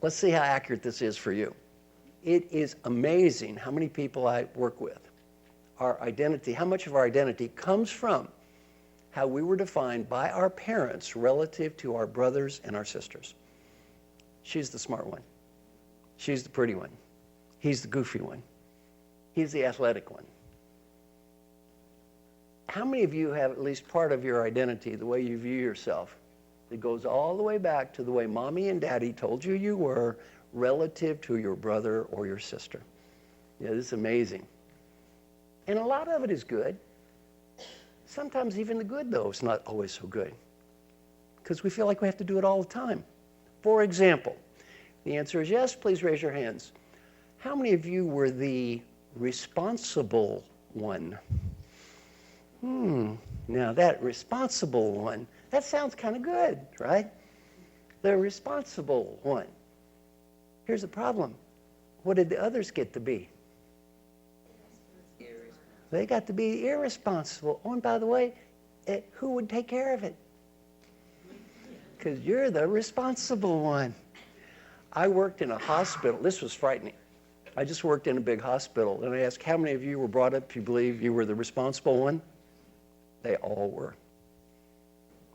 let's see how accurate this is for you. It is amazing how many people I work with. Our identity, how much of our identity comes from how we were defined by our parents relative to our brothers and our sisters. She's the smart one. She's the pretty one. He's the goofy one. He's the athletic one. How many of you have at least part of your identity, the way you view yourself, that goes all the way back to the way mommy and daddy told you you were relative to your brother or your sister? Yeah, this is amazing. And a lot of it is good. Sometimes even the good, though, is not always so good, because we feel like we have to do it all the time. For example, the answer is yes. Please raise your hands. How many of you were the responsible one? Now that responsible one, that sounds kind of good, right? The responsible one. Here's the problem. What did the others get to be? They got to be irresponsible. Oh, and by the way, who would take care of it? Because you're the responsible one. I worked in a hospital. This was frightening. I just worked in a big hospital, and I asked how many of you were brought up to believe you were the responsible one? They all were.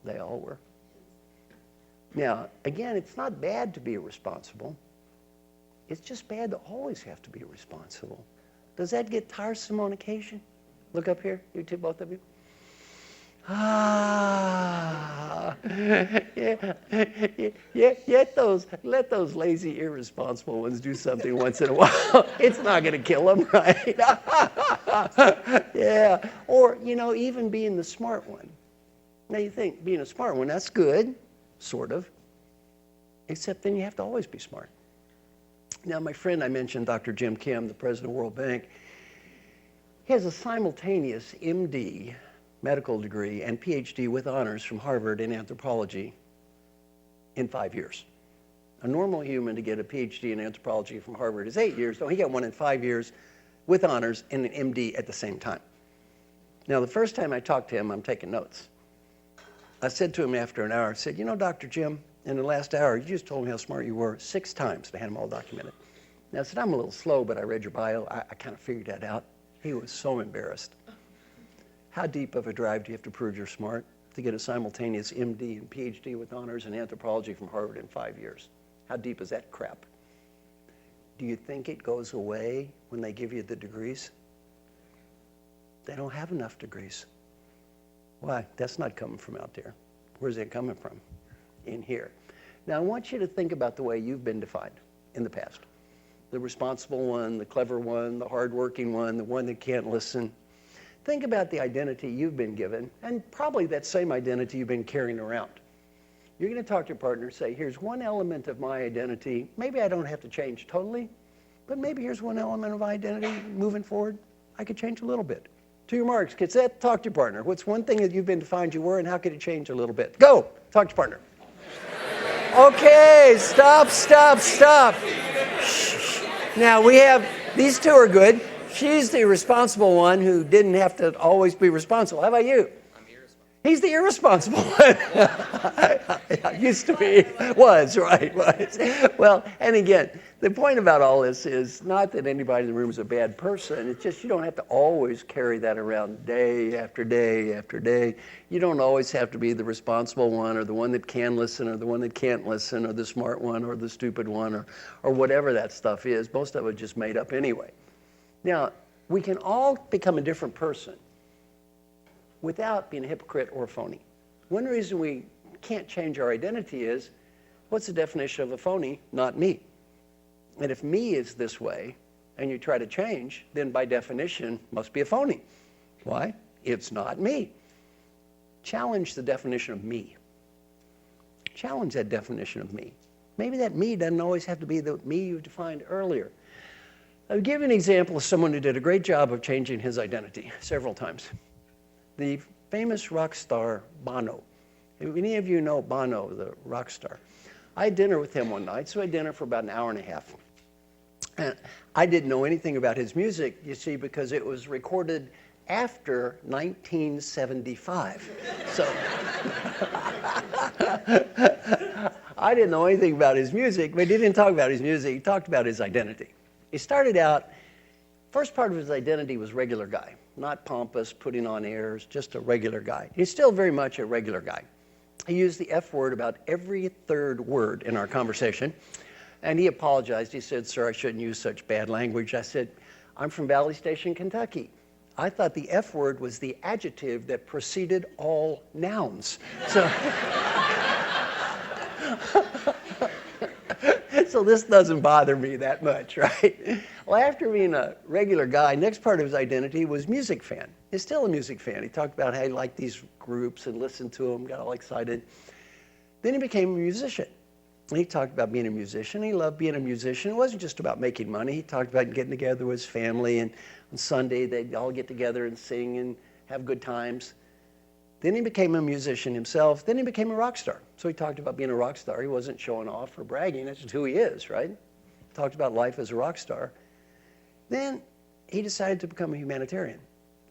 They all were. Now, again, it's not bad to be irresponsible. It's just bad to always have to be responsible. Does that get tiresome on occasion? Look up here, you two, both of you. Let those lazy, irresponsible ones do something once in a while. It's not going to kill them, right? Yeah. Or, even being the smart one. Now you think, being a smart one, that's good, sort of. Except then you have to always be smart. Now, my friend I mentioned, Dr. Jim Kim, the president of World Bank, he has a simultaneous MD medical degree and PhD with honors from Harvard in anthropology in 5 years. A normal human to get a PhD in anthropology from Harvard is 8 years. No, he got one in 5 years with honors and an MD at the same time. Now, the first time I talked to him, I'm taking notes. I said to him after an hour, I said, Dr. Jim, in the last hour, you just told me how smart you were 6 times. I had them all documented. Now, I said, I'm a little slow, but I read your bio. I kind of figured that out. He was so embarrassed. How deep of a drive do you have to prove you're smart to get a simultaneous MD and PhD with honors in anthropology from Harvard in 5 years? How deep is that crap? Do you think it goes away when they give you the degrees? They don't have enough degrees. Why? That's not coming from out there. Where's it coming from? In here. Now, I want you to think about the way you've been defined in the past. The responsible one, the clever one, the hardworking one, the one that can't listen. Think about the identity you've been given, and probably that same identity you've been carrying around. You're going to talk to your partner and say, here's one element of my identity. Maybe I don't have to change totally, but maybe here's one element of my identity moving forward. I could change a little bit. To your marks, kids, talk to your partner. What's one thing that you've been defined you were, and how could it change a little bit? Go, talk to your partner. Okay, stop. Shh. Now we have, these two are good. She's the responsible one who didn't have to always be responsible. How about you? He's the irresponsible one. Used to be, was. Well, and again, the point about all this is not that anybody in the room is a bad person. It's just you don't have to always carry that around day after day after day. You don't always have to be the responsible one or the one that can listen or the one that can't listen or the smart one or the stupid one or whatever that stuff is. Most of it just made up anyway. Now, we can all become a different person without being a hypocrite or a phony. One reason we can't change our identity is, what's the definition of a phony? Not me. And if me is this way, and you try to change, then by definition, must be a phony. Why? It's not me. Challenge the definition of me. Challenge that definition of me. Maybe that me doesn't always have to be the me you defined earlier. I'll give you an example of someone who did a great job of changing his identity several times. The famous rock star Bono. If any of you know Bono, the rock star, I had dinner with him one night, so I had dinner for about an hour and a half. And I didn't know anything about his music, you see, because it was recorded after 1975. So I didn't know anything about his music, but he didn't talk about his music. He talked about his identity. He started out, first part of his identity was regular guy. Not pompous, putting on airs, just a regular guy. He's still very much a regular guy. He used the F word about every third word in our conversation. And he apologized. He said, sir, I shouldn't use such bad language. I said, I'm from Valley Station, Kentucky. I thought the F word was the adjective that preceded all nouns. So this doesn't bother me that much, right? Well, after being a regular guy, next part of his identity was music fan. He's still a music fan. He talked about how he liked these groups and listened to them, got all excited. Then he became a musician. He talked about being a musician. He loved being a musician. It wasn't just about making money. He talked about getting together with his family, and on Sunday they'd all get together and sing and have good times. Then he became a musician himself. Then he became a rock star. So he talked about being a rock star. He wasn't showing off or bragging. That's just who he is, right? Talked about life as a rock star. Then he decided to become a humanitarian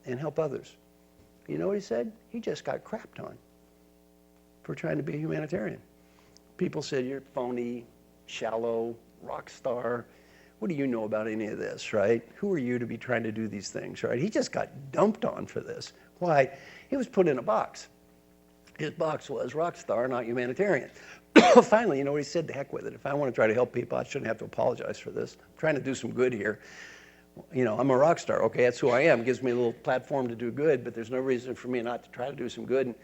and help others. You know what he said? He just got crapped on for trying to be a humanitarian. People said, you're phony, shallow, rock star. What do you know about any of this, right? Who are you to be trying to do these things, right? He just got dumped on for this. Why? He was put in a box. His box was rock star, not humanitarian. Finally, you know what he said? To heck with it. If I want to try to help people, I shouldn't have to apologize for this. I'm trying to do some good here. You know, I'm a rock star. Okay, that's who I am. It gives me a little platform to do good, but there's no reason for me not to try to do some good. And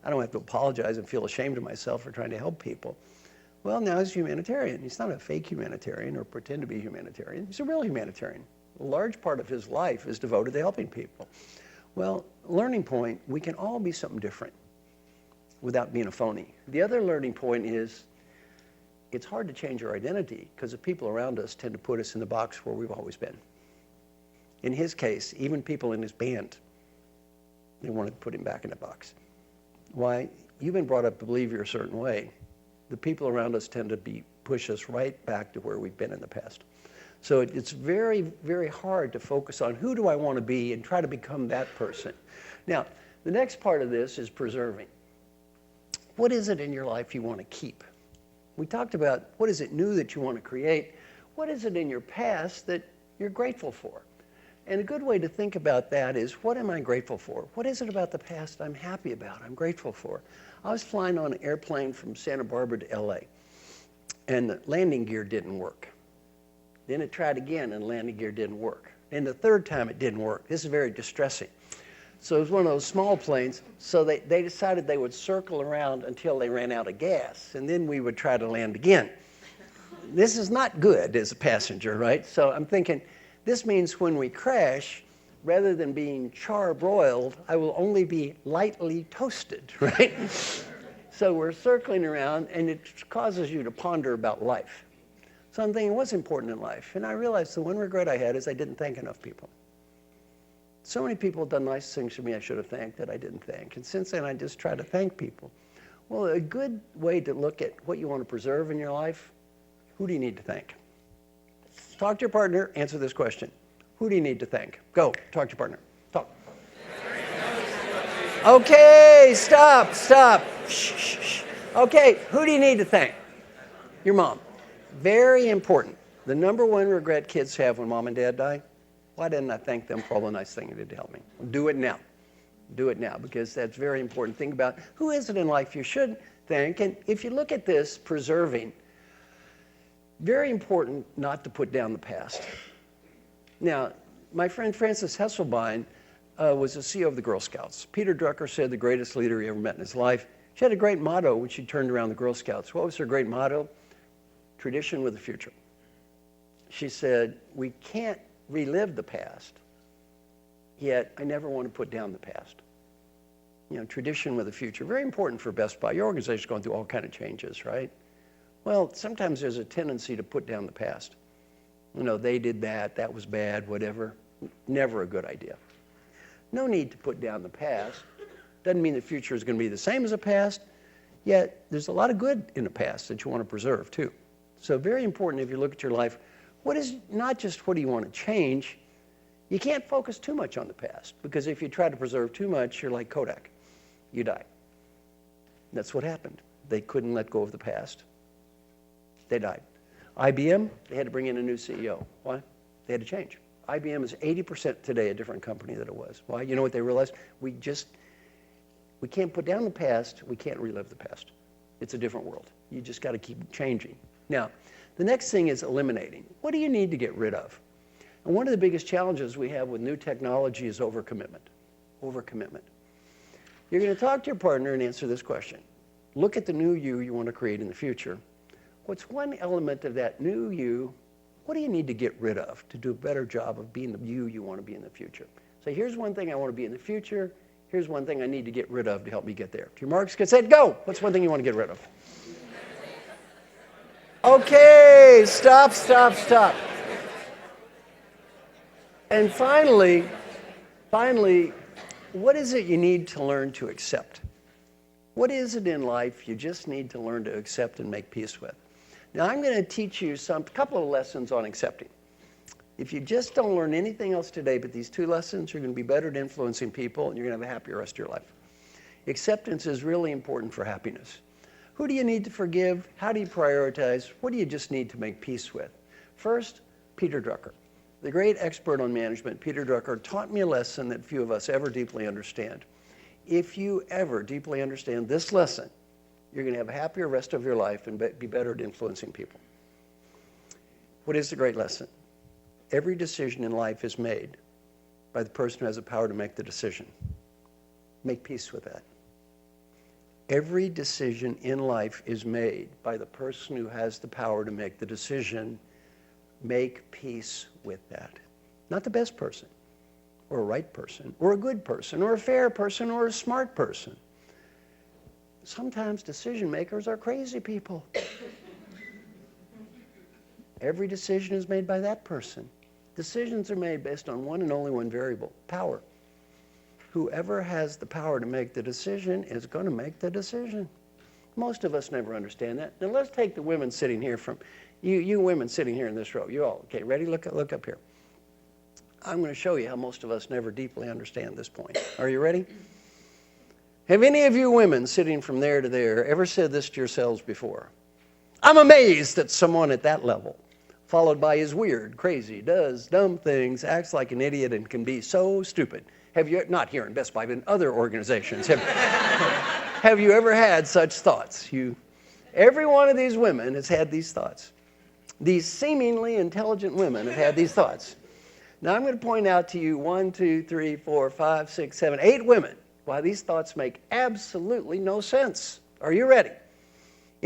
I don't have to apologize and feel ashamed of myself for trying to help people. Well, now he's a humanitarian. He's not a fake humanitarian or pretend to be a humanitarian. He's a real humanitarian. A large part of his life is devoted to helping people. Well, learning point, we can all be something different without being a phony. The other learning point is it's hard to change our identity because the people around us tend to put us in the box where we've always been. In his case, even people in his band, they wanted to put him back in the box. Why? You've been brought up to believe you're a certain way. The people around us tend to push us right back to where we've been in the past. So it's very, very hard to focus on who do I want to be and try to become that person. Now, the next part of this is preserving. What is it in your life you want to keep? We talked about what is it new that you want to create. What is it in your past that you're grateful for? And a good way to think about that is, what am I grateful for? What is it about the past I'm happy about, I'm grateful for? I was flying on an airplane from Santa Barbara to LA, and the landing gear didn't work. Then it tried again, and the landing gear didn't work. And the third time it didn't work. This is very distressing. So it was one of those small planes, so they decided they would circle around until they ran out of gas, and then we would try to land again. this is not good as a passenger, right? So I'm thinking, this means when we crash, rather than being char-broiled, I will only be lightly toasted, right? So we're circling around, and it causes you to ponder about life. So I'm thinking, what's important in life? And I realized the one regret I had is I didn't thank enough people. So many people have done nice things for me I should have thanked that I didn't thank. And since then, I just try to thank people. Well, a good way to look at what you want to preserve in your life, who do you need to thank? Talk to your partner, answer this question. Who do you need to thank? Go, talk to your partner. Talk. Okay, stop. Shh. Okay, who do you need to thank? Your mom. Very important. The number one regret kids have when mom and dad die, why didn't I thank them for all the nice things they did to help me? Do it now. Do it now, because that's very important. Think about who is it in life you should thank. And if you look at this, preserving, very important not to put down the past. Now, my friend Frances Hesselbein was the CEO of the Girl Scouts. Peter Drucker said the greatest leader he ever met in his life. She had a great motto when she turned around the Girl Scouts. What was her great motto? Tradition with the future. She said, we can't relive the past, yet I never want to put down the past. You know, tradition with the future. Very important for Best Buy. Your organization is going through all kinds of changes, right? Well, sometimes there's a tendency to put down the past. You know, they did that, that was bad, whatever. Never a good idea. No need to put down the past. Doesn't mean the future is going to be the same as the past, yet there's a lot of good in the past that you want to preserve too. So very important if you look at your life, what is not just what do you want to change, you can't focus too much on the past, because if you try to preserve too much, you're like Kodak. You die. That's what happened. They couldn't let go of the past. They died. IBM, they had to bring in a new CEO. Why? They had to change. IBM is 80% today a different company than it was. Why? You know what they realized? We can't put down the past, we can't relive the past. It's a different world. You just got to keep changing. Now, the next thing is eliminating. What do you need to get rid of? And one of the biggest challenges we have with new technology is overcommitment. Overcommitment. You're going to talk to your partner and answer this question. Look at the new you want to create in the future. What's one element of that new you, what do you need to get rid of to do a better job of being the you want to be in the future? So here's one thing I want to be in the future. Here's one thing I need to get rid of to help me get there. To your marks, get set, go. What's one thing you want to get rid of? Okay, stop. And finally, what is it you need to learn to accept? What is it in life you just need to learn to accept and make peace with? Now, I'm going to teach you a couple of lessons on accepting. If you just don't learn anything else today but these two lessons, you're going to be better at influencing people, and you're going to have a happier rest of your life. Acceptance is really important for happiness. Who do you need to forgive? How do you prioritize? What do you just need to make peace with? First, Peter Drucker. The great expert on management, Peter Drucker, taught me a lesson that few of us ever deeply understand. If you ever deeply understand this lesson, you're going to have a happier rest of your life and be better at influencing people. What is the great lesson? Every decision in life is made by the person who has the power to make the decision. Make peace with that. Every decision in life is made by the person who has the power to make the decision. Make peace with that. Not the best person, or a right person, or a good person, or a fair person, or a smart person. Sometimes decision makers are crazy people. Every decision is made by that person. Decisions are made based on one and only one variable, power. Whoever has the power to make the decision is going to make the decision. Most of us never understand that. Now let's take the women sitting here from, you women sitting here in this row. You all, okay, ready? Look up here. I'm going to show you how most of us never deeply understand this point. Are you ready? Have any of you women sitting from there to there ever said this to yourselves before? I'm amazed at someone at that level, followed by is weird, crazy, does dumb things, acts like an idiot, and can be so stupid. Have you, not here in Best Buy, but in other organizations, have you ever had such thoughts? Every one of these women has had these thoughts. These seemingly intelligent women have had these thoughts. Now I'm going to point out to you 1, 2, 3, 4, 5, 6, 7, 8 women why these thoughts make absolutely no sense. Are you ready?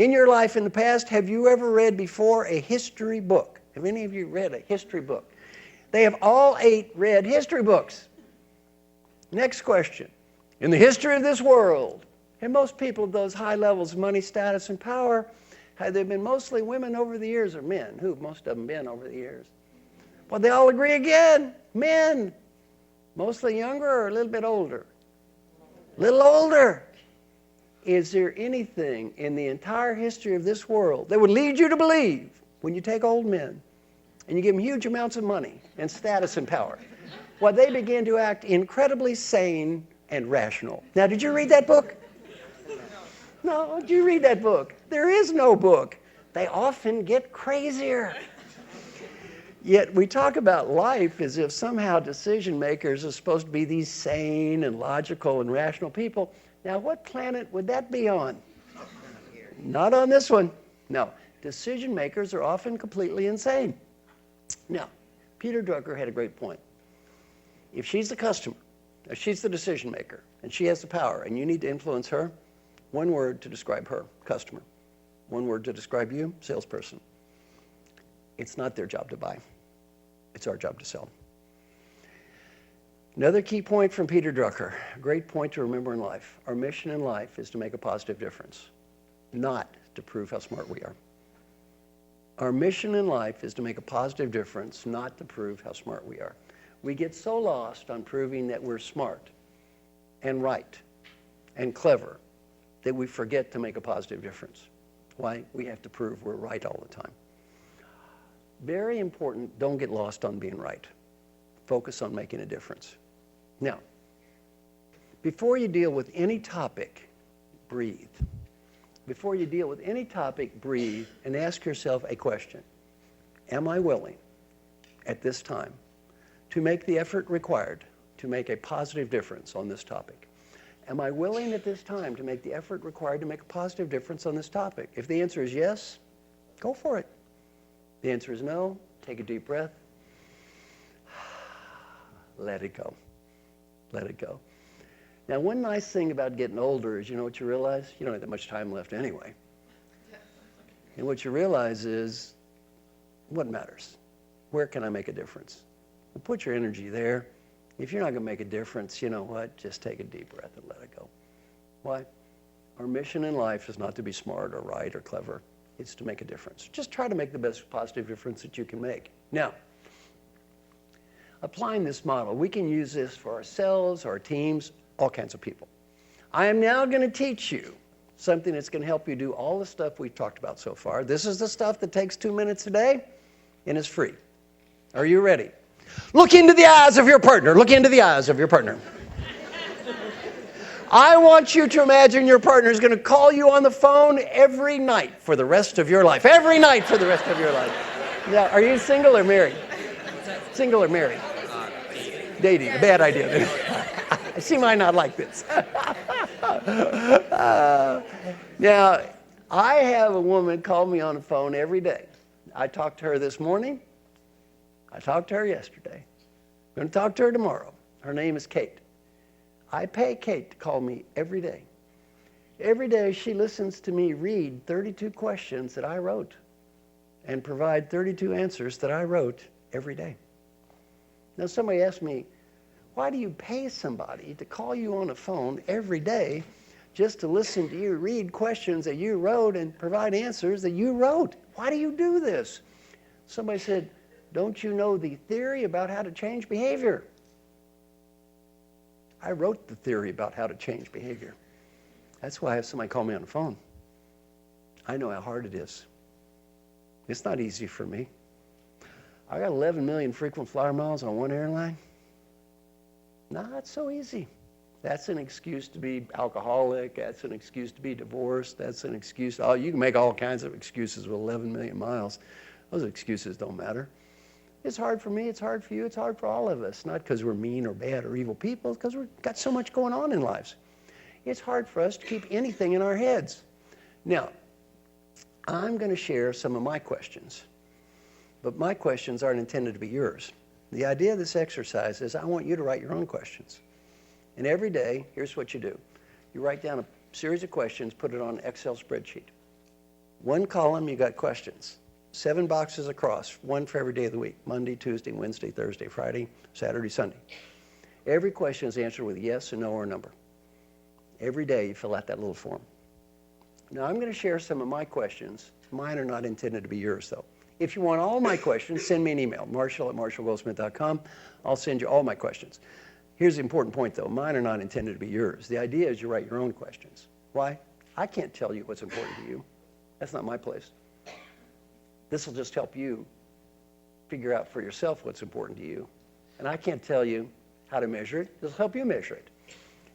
In your life in the past, have you ever read before a history book? Have any of you read a history book? They have all 8 read history books. Next question. In the history of this world, have most people of those high levels of money, status, and power, have they been mostly women over the years or men? Who have most of them been over the years? Well, they all agree again. Men. Mostly younger or a little bit older? A little older. Is there anything in the entire history of this world that would lead you to believe, when you take old men and you give them huge amounts of money and status and power, well, they begin to act incredibly sane and rational? Now, did you read that book? No, did you read that book? There is no book. They often get crazier. Yet we talk about life as if somehow decision makers are supposed to be these sane and logical and rational people. Now, what planet would that be on? Not on this one. No. Decision makers are often completely insane. Now, Peter Drucker had a great point. If she's the customer, if she's the decision maker, and she has the power, and you need to influence her, one word to describe her, customer. One word to describe you, salesperson. It's not their job to buy. It's our job to sell. Another key point from Peter Drucker, a great point to remember in life. Our mission in life is to make a positive difference, not to prove how smart we are. Our mission in life is to make a positive difference, not to prove how smart we are. We get so lost on proving that we're smart and right and clever that we forget to make a positive difference. Why? We have to prove we're right all the time. Very important, don't get lost on being right. Focus on making a difference. Now, before you deal with any topic, breathe. Before you deal with any topic, breathe and ask yourself a question. Am I willing at this time to make the effort required to make a positive difference on this topic? Am I willing at this time to make the effort required to make a positive difference on this topic? If the answer is yes, go for it. The answer is no, take a deep breath. Let it go. Let it go. Now, one nice thing about getting older is, you know what you realize? You don't have that much time left anyway. And what you realize is, what matters? Where can I make a difference? Well, put your energy there. If you're not going to make a difference, you know what? Just take a deep breath and let it go. Why? Our mission in life is not to be smart or right or clever. It's to make a difference. Just try to make the best positive difference that you can make. Now, applying this model, we can use this for ourselves, our teams, all kinds of people. I am now going to teach you something that's going to help you do all the stuff we've talked about so far. This is the stuff that takes 2 minutes a day and is free. Are you ready? Look into the eyes of your partner. Look into the eyes of your partner. I want you to imagine your partner is going to call you on the phone every night for the rest of your life. Every night for the rest of your life. Now, are you single or married? Single or married? Dating. A bad idea. She might not like this. Now, I have a woman call me on the phone every day. I talked to her this morning. I talked to her yesterday. I'm going to talk to her tomorrow. Her name is Kate. I pay Kate to call me every day. Every day she listens to me read 32 questions that I wrote and provide 32 answers that I wrote every day. Now somebody asked me, why do you pay somebody to call you on the phone every day just to listen to you read questions that you wrote and provide answers that you wrote? Why do you do this? Somebody said, don't you know the theory about how to change behavior? I wrote the theory about how to change behavior. That's why I have somebody call me on the phone. I know how hard it is. It's not easy for me. I got 11 million frequent flyer miles on one airline. Not so easy. That's an excuse to be alcoholic. That's an excuse to be divorced. That's an excuse. Oh, you can make all kinds of excuses with 11 million miles. Those excuses don't matter. It's hard for me, it's hard for you, it's hard for all of us. Not because we're mean or bad or evil people, it's because we've got so much going on in lives. It's hard for us to keep anything in our heads. Now, I'm going to share some of my questions, but my questions aren't intended to be yours. The idea of this exercise is I want you to write your own questions. And every day, here's what you do. You write down a series of questions, put it on an Excel spreadsheet. One column, you got questions. 7 boxes across, one for every day of the week, Monday, Tuesday, Wednesday, Thursday, Friday, Saturday, Sunday. Every question is answered with yes, a no, or a number. Every day you fill out that little form. Now I'm going to share some of my questions. Mine are not intended to be yours, though. If you want all my questions, send me an email, marshall@marshallgoldsmith.com. I'll send you all my questions. Here's the important point, though. Mine are not intended to be yours. The idea is you write your own questions. Why? I can't tell you what's important to you. That's not my place. This will just help you figure out for yourself what's important to you. And I can't tell you how to measure it. This will help you measure it.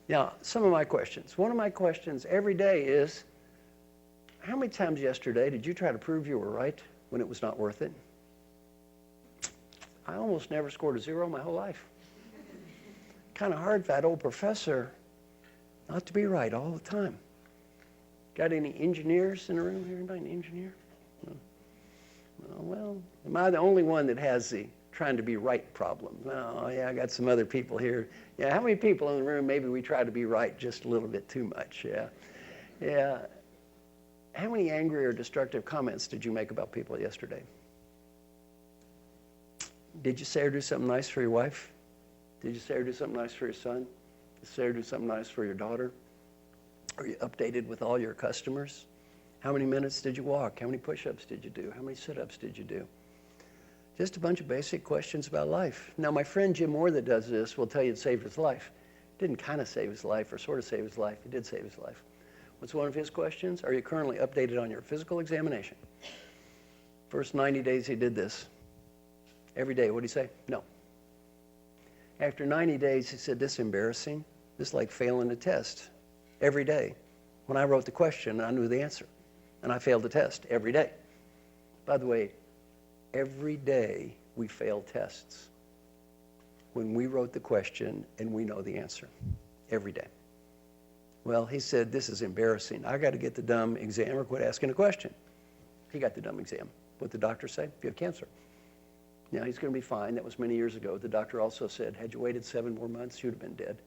Now, some of my questions. One of my questions every day is, how many times yesterday did you try to prove you were right when it was not worth it? I almost never scored a 0 my whole life. Kind of hard for that old professor not to be right all the time. Got any engineers in the room here? Anybody an engineer? No. Well, am I the only one that has the trying to be right problem? No, yeah, I got some other people here. Yeah, how many people in the room, maybe we try to be right just a little bit too much? Yeah. Yeah. How many angry or destructive comments did you make about people yesterday? Did you say or do something nice for your wife? Did you say or do something nice for your son? Did you say or do something nice for your daughter? Are you updated with all your customers? How many minutes did you walk? How many push-ups did you do? How many sit-ups did you do? Just a bunch of basic questions about life. Now, my friend Jim Moore that does this will tell you it saved his life. It didn't kind of save his life or sort of save his life. It did save his life. What's one of his questions? Are you currently updated on your physical examination? First 90 days he did this. Every day, what did he say? No. After 90 days, he said, this is embarrassing. This is like failing a test. Every day. When I wrote the question, I knew the answer. And I failed the test every day. By the way, every day we fail tests. When we wrote the question and we know the answer. Every day. Well, he said, this is embarrassing. I got to get the dumb exam or quit asking a question. He got the dumb exam. What did the doctor say? You have cancer. Now, he's going to be fine. That was many years ago. The doctor also said, had you waited 7 more months, you'd have been dead.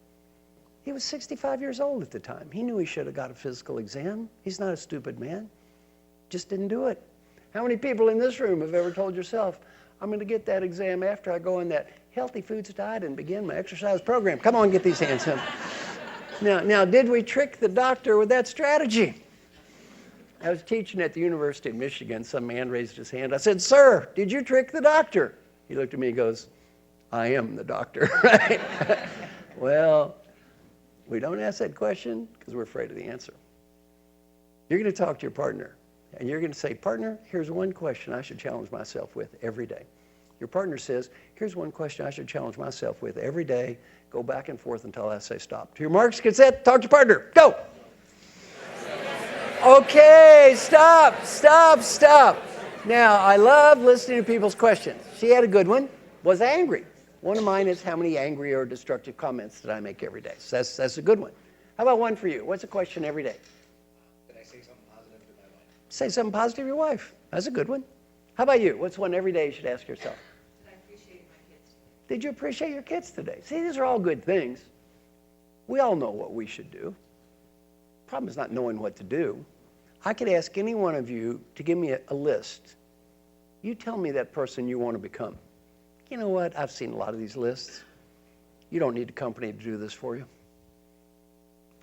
He was 65 years old at the time. He knew he should have got a physical exam. He's not a stupid man. Just didn't do it. How many people in this room have ever told yourself, I'm going to get that exam after I go on that healthy foods diet and begin my exercise program? Come on, get these hands up. Now, did we trick the doctor with that strategy? I was teaching at the University of Michigan. Some man raised his hand. I said, sir, did you trick the doctor? He looked at me and goes, I am the doctor, right? Well, we don't ask that question because we're afraid of the answer. You're going to talk to your partner, and you're going to say, partner, here's one question I should challenge myself with every day. Your partner says, here's one question I should challenge myself with every day. Go back and forth until I say stop. To your marks, get set, talk to your partner. Go! Okay, stop. Now, I love listening to people's questions. She had a good one. Was angry. One of mine is how many angry or destructive comments did I make every day? So that's a good one. How about one for you? What's a question every day? Did I say something positive to my wife? Say something positive to your wife. That's a good one. How about you? What's one every day you should ask yourself? Did I appreciate my kids today? Did you appreciate your kids today? See, these are all good things. We all know what we should do. The problem is not knowing what to do. I could ask any one of you to give me a list. You tell me that person you want to become. You know what? I've seen a lot of these lists. You don't need a company to do this for you.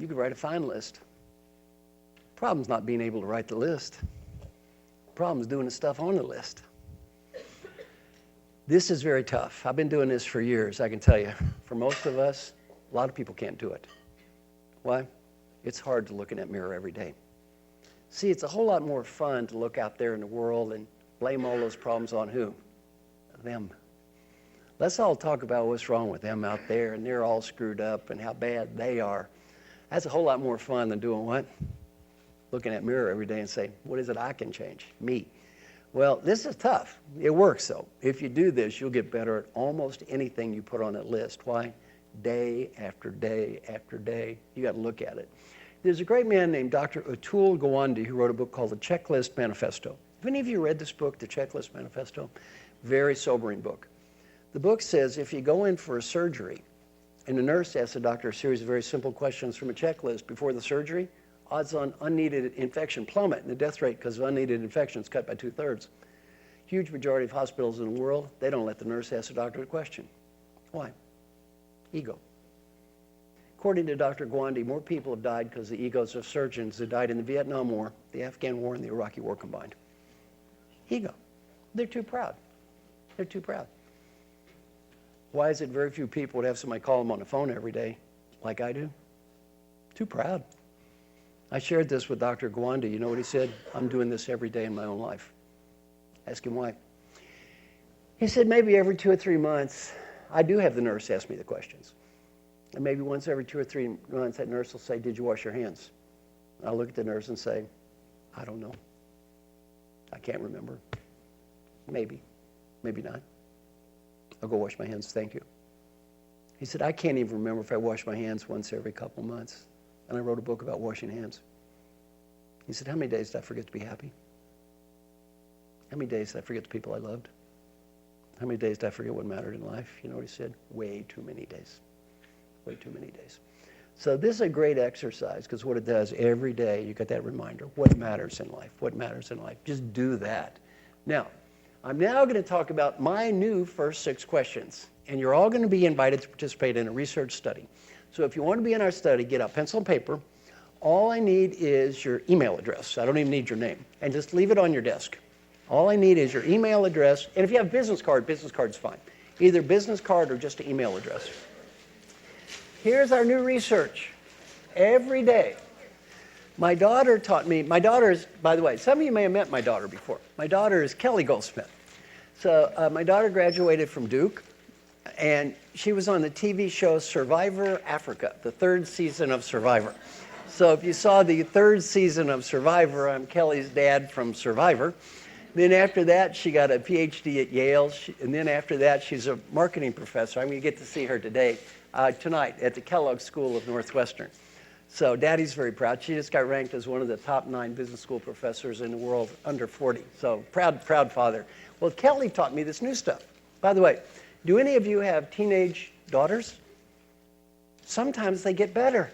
You could write a fine list. The problem's not being able to write the list. The problem's doing the stuff on the list. This is very tough. I've been doing this for years, I can tell you. For most of us, a lot of people can't do it. Why? It's hard to look in that mirror every day. See, it's a whole lot more fun to look out there in the world and blame all those problems on who? Them. Let's all talk about what's wrong with them out there, and they're all screwed up and how bad they are. That's a whole lot more fun than doing what? Looking at that mirror every day and saying, what is it I can change? Me. Well, this is tough. It works, though. If you do this, you'll get better at almost anything you put on that list. Why? Day after day after day. You got to look at it. There's a great man named Dr. Atul Gawande who wrote a book called The Checklist Manifesto. Have any of you read this book, The Checklist Manifesto? Very sobering book. The book says if you go in for a surgery and the nurse asks the doctor a series of very simple questions from a checklist before the surgery, Odds on unneeded infection plummet, and the death rate because of unneeded infections cut by 2/3. Huge majority of hospitals in the world, they don't let the nurse ask the doctor a question. Why? Ego. According to Dr. Gwandi, more people have died because of the egos of surgeons that died in the Vietnam War, the Afghan War, and the Iraqi War combined. Ego. They're too proud. They're too proud. Why is it very few people would have somebody call them on the phone every day like I do? Too proud. I shared this with Dr. Gwandi. You know what he said? I'm doing this every day in my own life. Ask him why. He said maybe every 2 or 3 months, I do have the nurse ask me the questions. And maybe once every 2 or 3 months, that nurse will say, did you wash your hands? I'll look at the nurse and say, I don't know. I can't remember. Maybe. Maybe not. I'll go wash my hands, thank you. He said, I can't even remember if I wash my hands once every couple months. And I wrote a book about washing hands. He said, how many days did I forget to be happy? How many days did I forget the people I loved? How many days did I forget what mattered in life? You know what he said? Way too many days. Way too many days. So this is a great exercise because what it does every day, you get that reminder. What matters in life? What matters in life? Just do that. Now, I'm now going to talk about my new first 6 questions. And you're all going to be invited to participate in a research study. So if you want to be in our study, get out pencil and paper. All I need is your email address. I don't even need your name. And just leave it on your desk. All I need is your email address. And if you have a business card's fine. Either business card or just an email address. Here's our new research. Every day. My daughter taught me, my daughter is, by the way, some of you may have met my daughter before. My daughter is Kelly Goldsmith. So my daughter graduated from Duke, and she was on the TV show Survivor Africa, the 3rd season of Survivor. So if you saw the 3rd season of Survivor, I'm Kelly's dad from Survivor. Then after that, she got a PhD at Yale, and then after that, she's a marketing professor. I'm going to get to see her tonight at the Kellogg School of Northwestern. So Daddy's very proud. She just got ranked as one of the top 9 business school professors in the world under 40. So proud father. Well, Kelly taught me this new stuff. By the way, do any of you have teenage daughters? Sometimes they get better.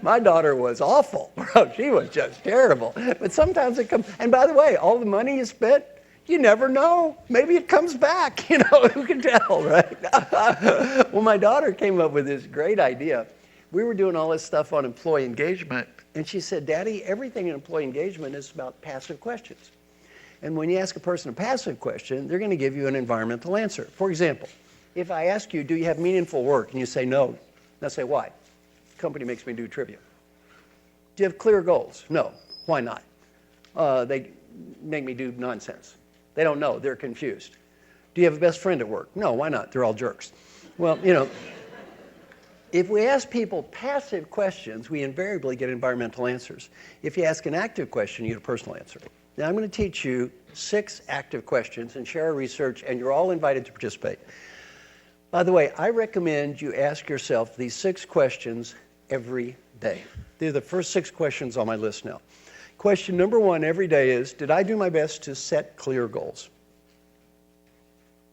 My daughter was awful. Bro, she was just terrible. But sometimes it comes. And by the way, all the money you spent, you never know. Maybe it comes back. You know, who can tell, right? Well, my daughter came up with this great idea. We were doing all this stuff on employee engagement. And she said, Daddy, everything in employee engagement is about passive questions. And when you ask a person a passive question, they're going to give you an environmental answer. For example, if I ask you, do you have meaningful work? And you say no. And I say, why? The company makes me do trivia. Do you have clear goals? No. Why not? They make me do nonsense. They don't know. They're confused. Do you have a best friend at work? No. Why not? They're all jerks. Well, you know, if we ask people passive questions, we invariably get environmental answers. If you ask an active question, you get a personal answer. Now, I'm going to teach you 6 active questions and share our research, and you're all invited to participate. By the way, I recommend you ask yourself these 6 questions every day. They're the first 6 questions on my list now. Question number 1 every day is, did I do my best to set clear goals?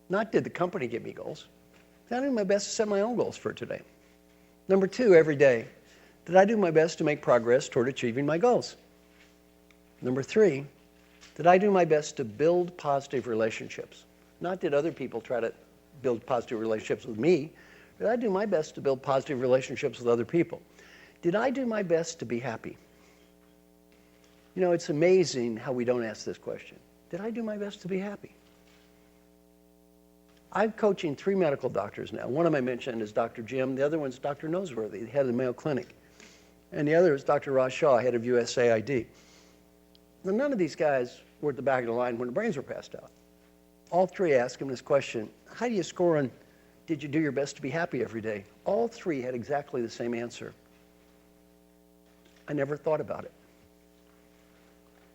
Not did the company give me goals. Did I do my best to set my own goals for today? Number 2 every day, did I do my best to make progress toward achieving my goals? Number 3, did I do my best to build positive relationships? Not did other people try to build positive relationships with me. Did I do my best to build positive relationships with other people? Did I do my best to be happy? You know, it's amazing how we don't ask this question. Did I do my best to be happy? I'm coaching 3 medical doctors now. One of them I mentioned is Dr. Jim. The other one's Dr. Noseworthy, head of the Mayo Clinic. And the other is Dr. Ross Shaw, head of USAID. Now, none of these guys were at the back of the line when the brains were passed out. All 3 asked him this question, how do you score on, did you do your best to be happy every day? All 3 had exactly the same answer. I never thought about it.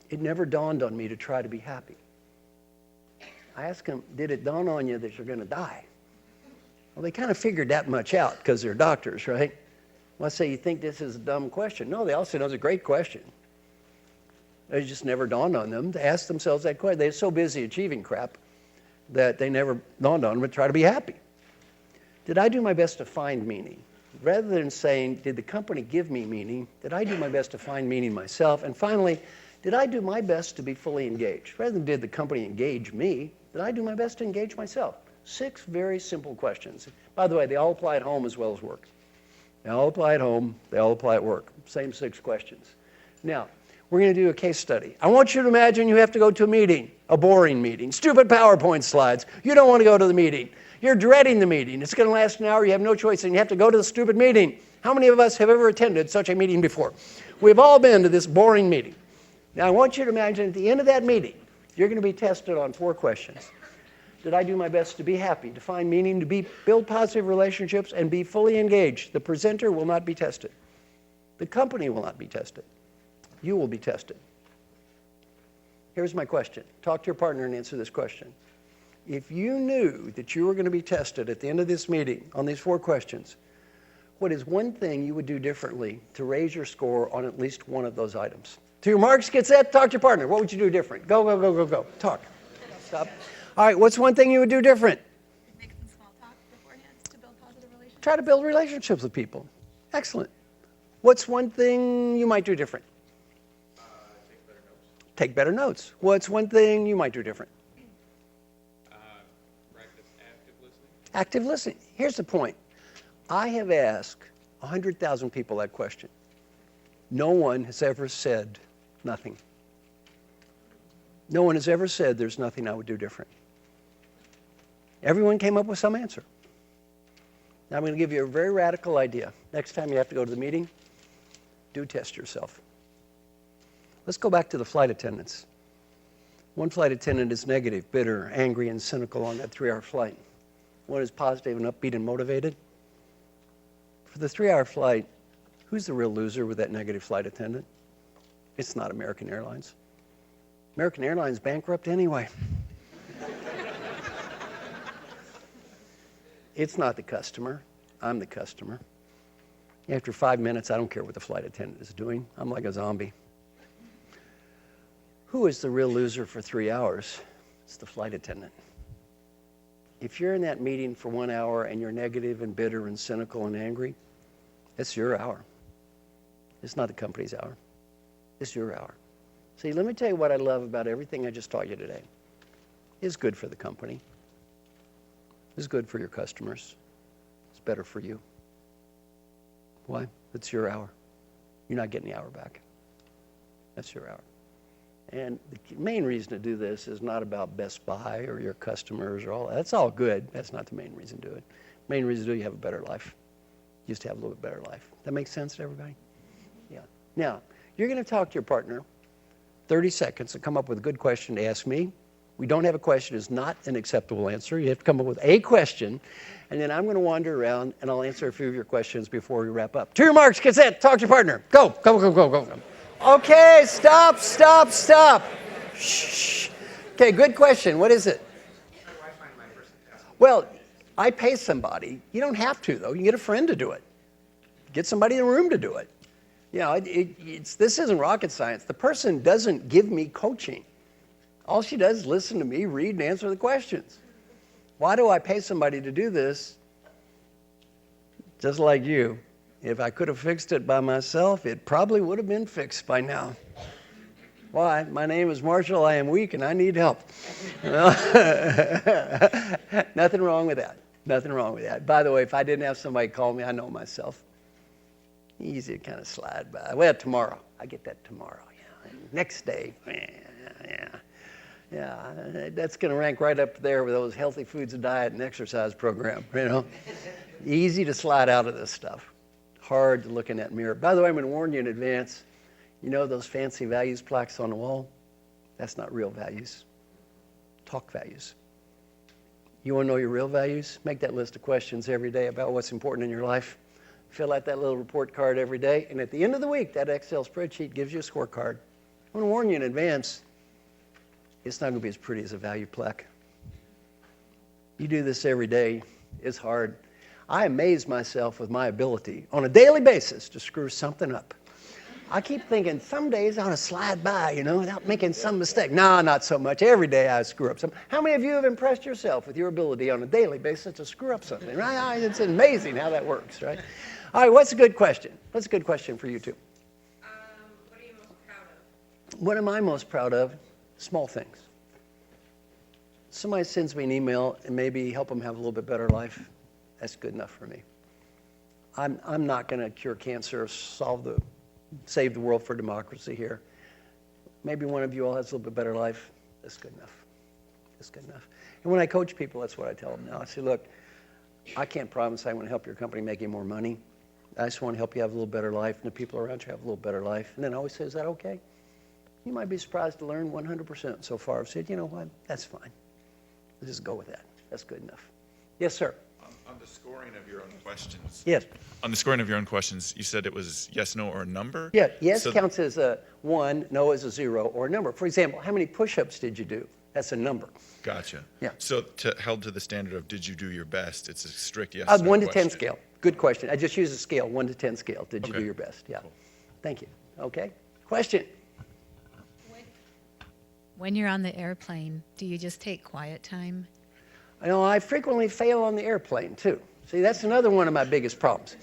It never dawned on me to try to be happy. I asked them, did it dawn on you that you're going to die? Well, they kind of figured that much out because they're doctors, right? Well, I say, you think this is a dumb question? No, they all said it was a great question. It just never dawned on them to ask themselves that question. They're so busy achieving crap that they never dawned on them to try to be happy. Did I do my best to find meaning? Rather than saying, did the company give me meaning, did I do my best to find meaning myself? And finally, did I do my best to be fully engaged? Rather than did the company engage me, did I do my best to engage myself? 6 very simple questions. By the way, they all apply at home as well as work. They all apply at home, they all apply at work. Same 6 questions. Now, we're going to do a case study. I want you to imagine you have to go to a meeting, a boring meeting, stupid PowerPoint slides. You don't want to go to the meeting. You're dreading the meeting. It's going to last an hour. You have no choice, and you have to go to the stupid meeting. How many of us have ever attended such a meeting before? We've all been to this boring meeting. Now, I want you to imagine at the end of that meeting, you're going to be tested on 4 questions. Did I do my best to be happy, to find meaning, to build positive relationships, and be fully engaged? The presenter will not be tested. The company will not be tested. You will be tested. Here's my question. Talk to your partner and answer this question. If you knew that you were going to be tested at the end of this meeting on these 4 questions, what is one thing you would do differently to raise your score on at least one of those items? To your marks, get set, talk to your partner. What would you do different? Go, go, go, go, go. Talk. Stop. All right, what's one thing you would do different? Make some small talk beforehand to build positive relationships. Try to build relationships with people. Excellent. What's one thing you might do different? Take better notes. Take better notes. What's one thing you might do different? Practice active listening. Active listening. Here's the point. I have asked 100,000 people that question. No one has ever said nothing. No one has ever said there's nothing I would do different. Everyone came up with some answer. Now I'm going to give you a very radical idea. Next time you have to go to the meeting, do test yourself. Let's go back to the flight attendants. One flight attendant is negative, bitter, angry, and cynical on that 3-hour flight. One is positive and upbeat and motivated. For the 3-hour flight, who's the real loser with that negative flight attendant? It's not American Airlines. American Airlines bankrupt anyway. It's not the customer. I'm the customer. After 5 minutes, I don't care what the flight attendant is doing. I'm like a zombie. Who is the real loser for 3 hours? It's the flight attendant. If you're in that meeting for 1 hour and you're negative and bitter and cynical and angry, it's your hour. It's not the company's hour. It's your hour. See, let me tell you what I love about everything I just taught you today. It's good for the company. It's good for your customers. It's better for you. Why? It's your hour. You're not getting the hour back. That's your hour. And the main reason to do this is not about Best Buy or your customers or all that. That's all good. That's not the main reason to do it. Main reason to do it, you have a better life. You just have a little bit better life. That makes sense to everybody? Yeah. Now, you're going to talk to your partner 30 seconds and come up with a good question to ask me. We don't have a question is not an acceptable answer. You have to come up with a question, and then I'm going to wander around, and I'll answer a few of your questions before we wrap up. To your marks, get set, talk to your partner. Go, go, go, go, go. Okay, stop, stop, stop. Shh. Okay, good question. What is it? How do I find my person to ask? Well, I pay somebody. You don't have to, though. You can get a friend to do it. Get somebody in the room to do it. You know, this isn't rocket science. The person doesn't give me coaching. All she does is listen to me, read, and answer the questions. Why do I pay somebody to do this? Just like you. If I could have fixed it by myself, it probably would have been fixed by now. Why? My name is Marshall. I am weak, and I need help. Nothing wrong with that. Nothing wrong with that. By the way, if I didn't have somebody call me, I know myself. Easy to kind of slide by. Well, tomorrow. I get that tomorrow. Yeah. And next day. Yeah. That's going to rank right up there with those healthy foods and diet and exercise program. You know, easy to slide out of this stuff. Hard to look in that mirror. By the way, I'm going to warn you in advance. You know those fancy values plaques on the wall? That's not real values. Talk values. You want to know your real values? Make that list of questions every day about what's important in your life. Fill out that little report card every day, and at the end of the week, that Excel spreadsheet gives you a scorecard. I'm going to warn you in advance, it's not going to be as pretty as a value plaque. You do this every day, it's hard. I amaze myself with my ability on a daily basis to screw something up. I keep thinking some days I ought to slide by, without making some mistake. No, not so much. Every day I screw up something. How many of you have impressed yourself with your ability on a daily basis to screw up something, right? It's amazing how that works, right? All right, what's a good question? What's a good question for you two? What are you most proud of? What am I most proud of? Small things. Somebody sends me an email and maybe help them have a little bit better life. That's good enough for me. I'm not going to cure cancer or save the world for democracy here. Maybe one of you all has a little bit better life. That's good enough. That's good enough. And when I coach people, that's what I tell them now. I say, look, I can't promise I want to help your company make you more money. I just want to help you have a little better life and the people around you have a little better life. And then I always say, is that okay? You might be surprised to learn 100% so far. I've said, you know what, that's fine. Let's just go with that. That's good enough. Yes, sir. On the scoring of your own questions. Yes. On the scoring of your own questions, you said it was yes, no, or a number? Yeah, yes So- counts as a 1, no as a 0, or a number. For example, how many push-ups did you do? That's a number. Gotcha. Yeah. So held to the standard of did you do your best, it's a strict yes, no 1 to 10 question. scale. Good question. I just use a scale, 1 to 10 scale. Did you Okay. do your best? Yeah. Thank you. Okay. Question. When you're on the airplane, do you just take quiet time? I frequently fail on the airplane, too. See, that's another one of my biggest problems.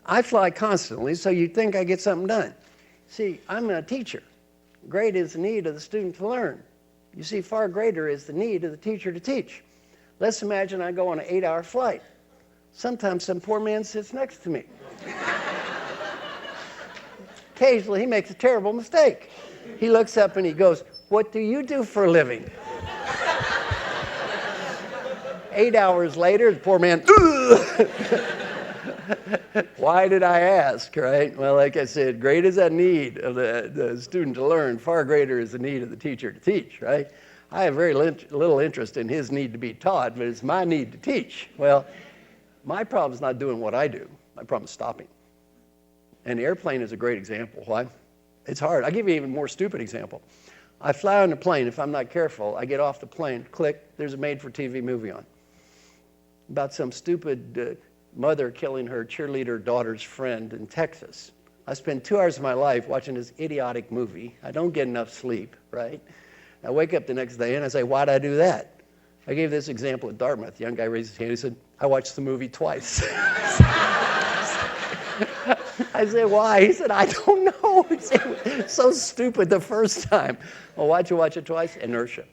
I fly constantly, so you'd think I get something done. See, I'm a teacher. Great is the need of the student to learn. You see, far greater is the need of the teacher to teach. Let's imagine I go on an 8-hour flight. Sometimes some poor man sits next to me. Occasionally, he makes a terrible mistake. He looks up and he goes, "What do you do for a living?" 8 hours later, the poor man, why did I ask, right? Well, like I said, great is that need of the student to learn, far greater is the need of the teacher to teach, right? I have very little interest in his need to be taught, but it's my need to teach. Well, my problem is not doing what I do. My problem is stopping. And the airplane is a great example. Why? It's hard. I'll give you an even more stupid example. I fly on a plane. If I'm not careful, I get off the plane, click, there's a made-for-TV movie on about some stupid mother killing her cheerleader daughter's friend in Texas. I spend 2 hours of my life watching this idiotic movie. I don't get enough sleep, right? I wake up the next day and I say, why'd I do that? I gave this example at Dartmouth. The young guy raised his hand. He said, I watched the movie twice. I said, why? He said, I don't know. It's so stupid the first time. Well, why'd you watch it twice? Inertia.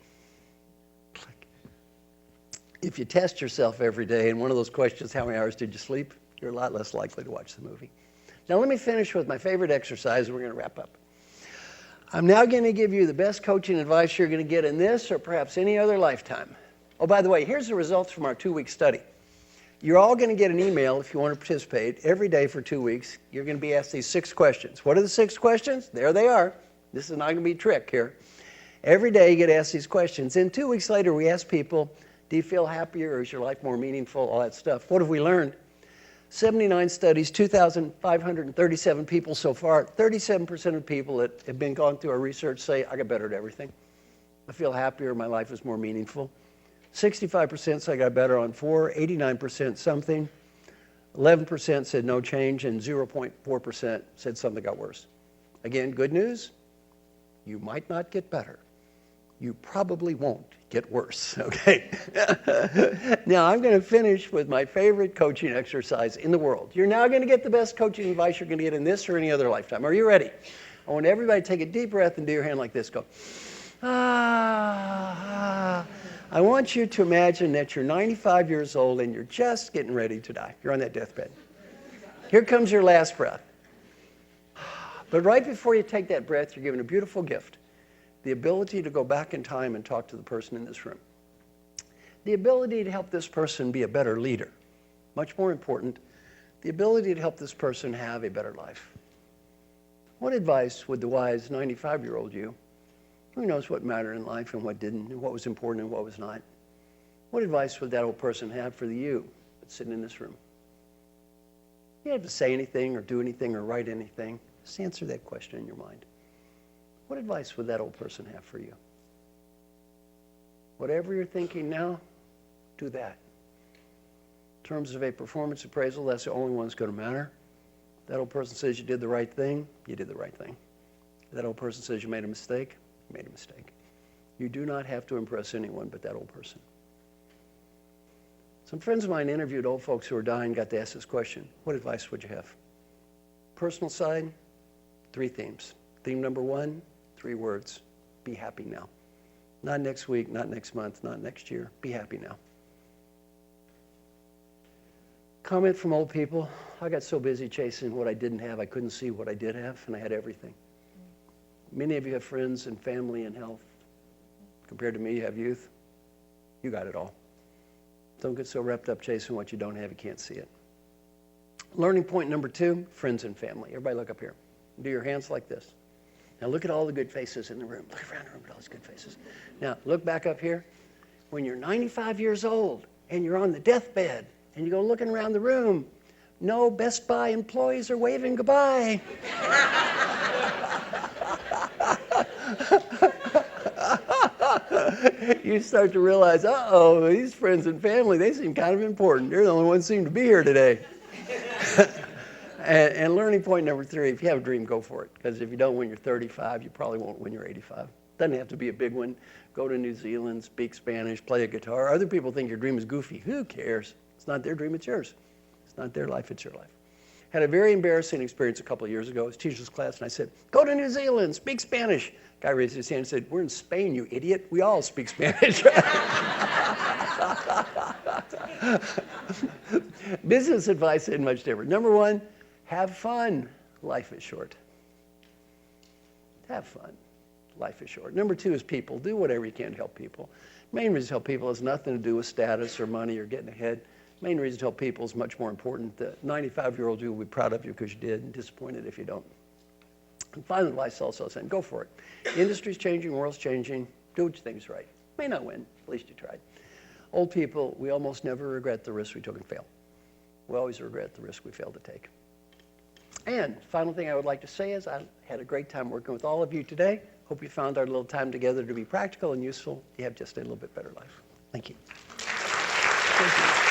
If you test yourself every day, and one of those questions, how many hours did you sleep? You're a lot less likely to watch the movie. Now let me finish with my favorite exercise, and we're going to wrap up. I'm now going to give you the best coaching advice you're going to get in this or perhaps any other lifetime. Oh, by the way, here's the results from our 2-week study. You're all going to get an email if you want to participate every day for 2 weeks. You're going to be asked these 6 questions. What are the 6 questions? There they are. This is not going to be a trick here. Every day you get asked these questions. Then 2 weeks later, we ask people, do you feel happier or is your life more meaningful? All that stuff. What have we learned? 79 studies, 2,537 people so far. 37% of people that have been gone through our research say, I got better at everything. I feel happier, my life is more meaningful. 65% say I got better on 4, 89% something, 11% said no change, and 0.4% said something got worse. Again, good news, you might not get better. You probably won't get worse, okay? Now, I'm going to finish with my favorite coaching exercise in the world. You're now going to get the best coaching advice you're going to get in this or any other lifetime. Are you ready? I want everybody to take a deep breath and do your hand like this. Go, ah. I want you to imagine that you're 95 years old and you're just getting ready to die. You're on that deathbed. Here comes your last breath. But right before you take that breath, you're given a beautiful gift. The ability to go back in time and talk to the person in this room. The ability to help this person be a better leader. Much more important, the ability to help this person have a better life. What advice would the wise 95-year-old you, who knows what mattered in life and what didn't, and what was important and what was not, what advice would that old person have for the you that's sitting in this room? You don't have to say anything or do anything or write anything. Just answer that question in your mind. What advice would that old person have for you? Whatever you're thinking now, do that. In terms of a performance appraisal, that's the only one that's going to matter. That old person says you did the right thing, you did the right thing. That old person says you made a mistake, you made a mistake. You do not have to impress anyone but that old person. Some friends of mine interviewed old folks who are dying, got to ask this question: what advice would you have? Personal side, 3 themes. Theme number 1, 3 words: be happy now. Not next week, not next month, not next year. Be happy now. Comment from old people: I got so busy chasing what I didn't have, I couldn't see what I did have, and I had everything. Many of you have friends and family and health. Compared to me, you have youth. You got it all. Don't get so wrapped up chasing what you don't have, you can't see it. Learning point number 2, friends and family. Everybody look up here. Do your hands like this. Now look at all the good faces in the room. Look around the room at all these good faces. Now look back up here. When you're 95 years old and you're on the deathbed and you go looking around the room, no Best Buy employees are waving goodbye. You start to realize, uh-oh, these friends and family, they seem kind of important. They're the only ones who seem to be here today. And learning point number 3, if you have a dream, go for it. Because if you don't when you're 35, you probably won't when you're 85. Doesn't have to be a big one. Go to New Zealand, speak Spanish, play a guitar. Other people think your dream is goofy. Who cares? It's not their dream, it's yours. It's not their life, it's your life. Had a very embarrassing experience a couple of years ago. I was teacher's class, and I said, go to New Zealand, speak Spanish. Guy raised his hand and said, we're in Spain, you idiot. We all speak Spanish. Business advice isn't much different. Number 1, have fun. Life is short. Have fun. Life is short. Number 2 is people. Do whatever you can to help people. Main reason to help people has nothing to do with status or money or getting ahead. Main reason to help people is much more important. The 95-year-old you will be proud of you because you did, and disappointed if you don't. And final advice also saying, go for it. The industry's changing, the world's changing. Do what you think is right. May not win, at least you tried. Old people, we almost never regret the risks we took and failed. We always regret the risk we failed to take. And final thing I would like to say is I had a great time working with all of you today. Hope you found our little time together to be practical and useful. You have just a little bit better life. Thank you. Thank you.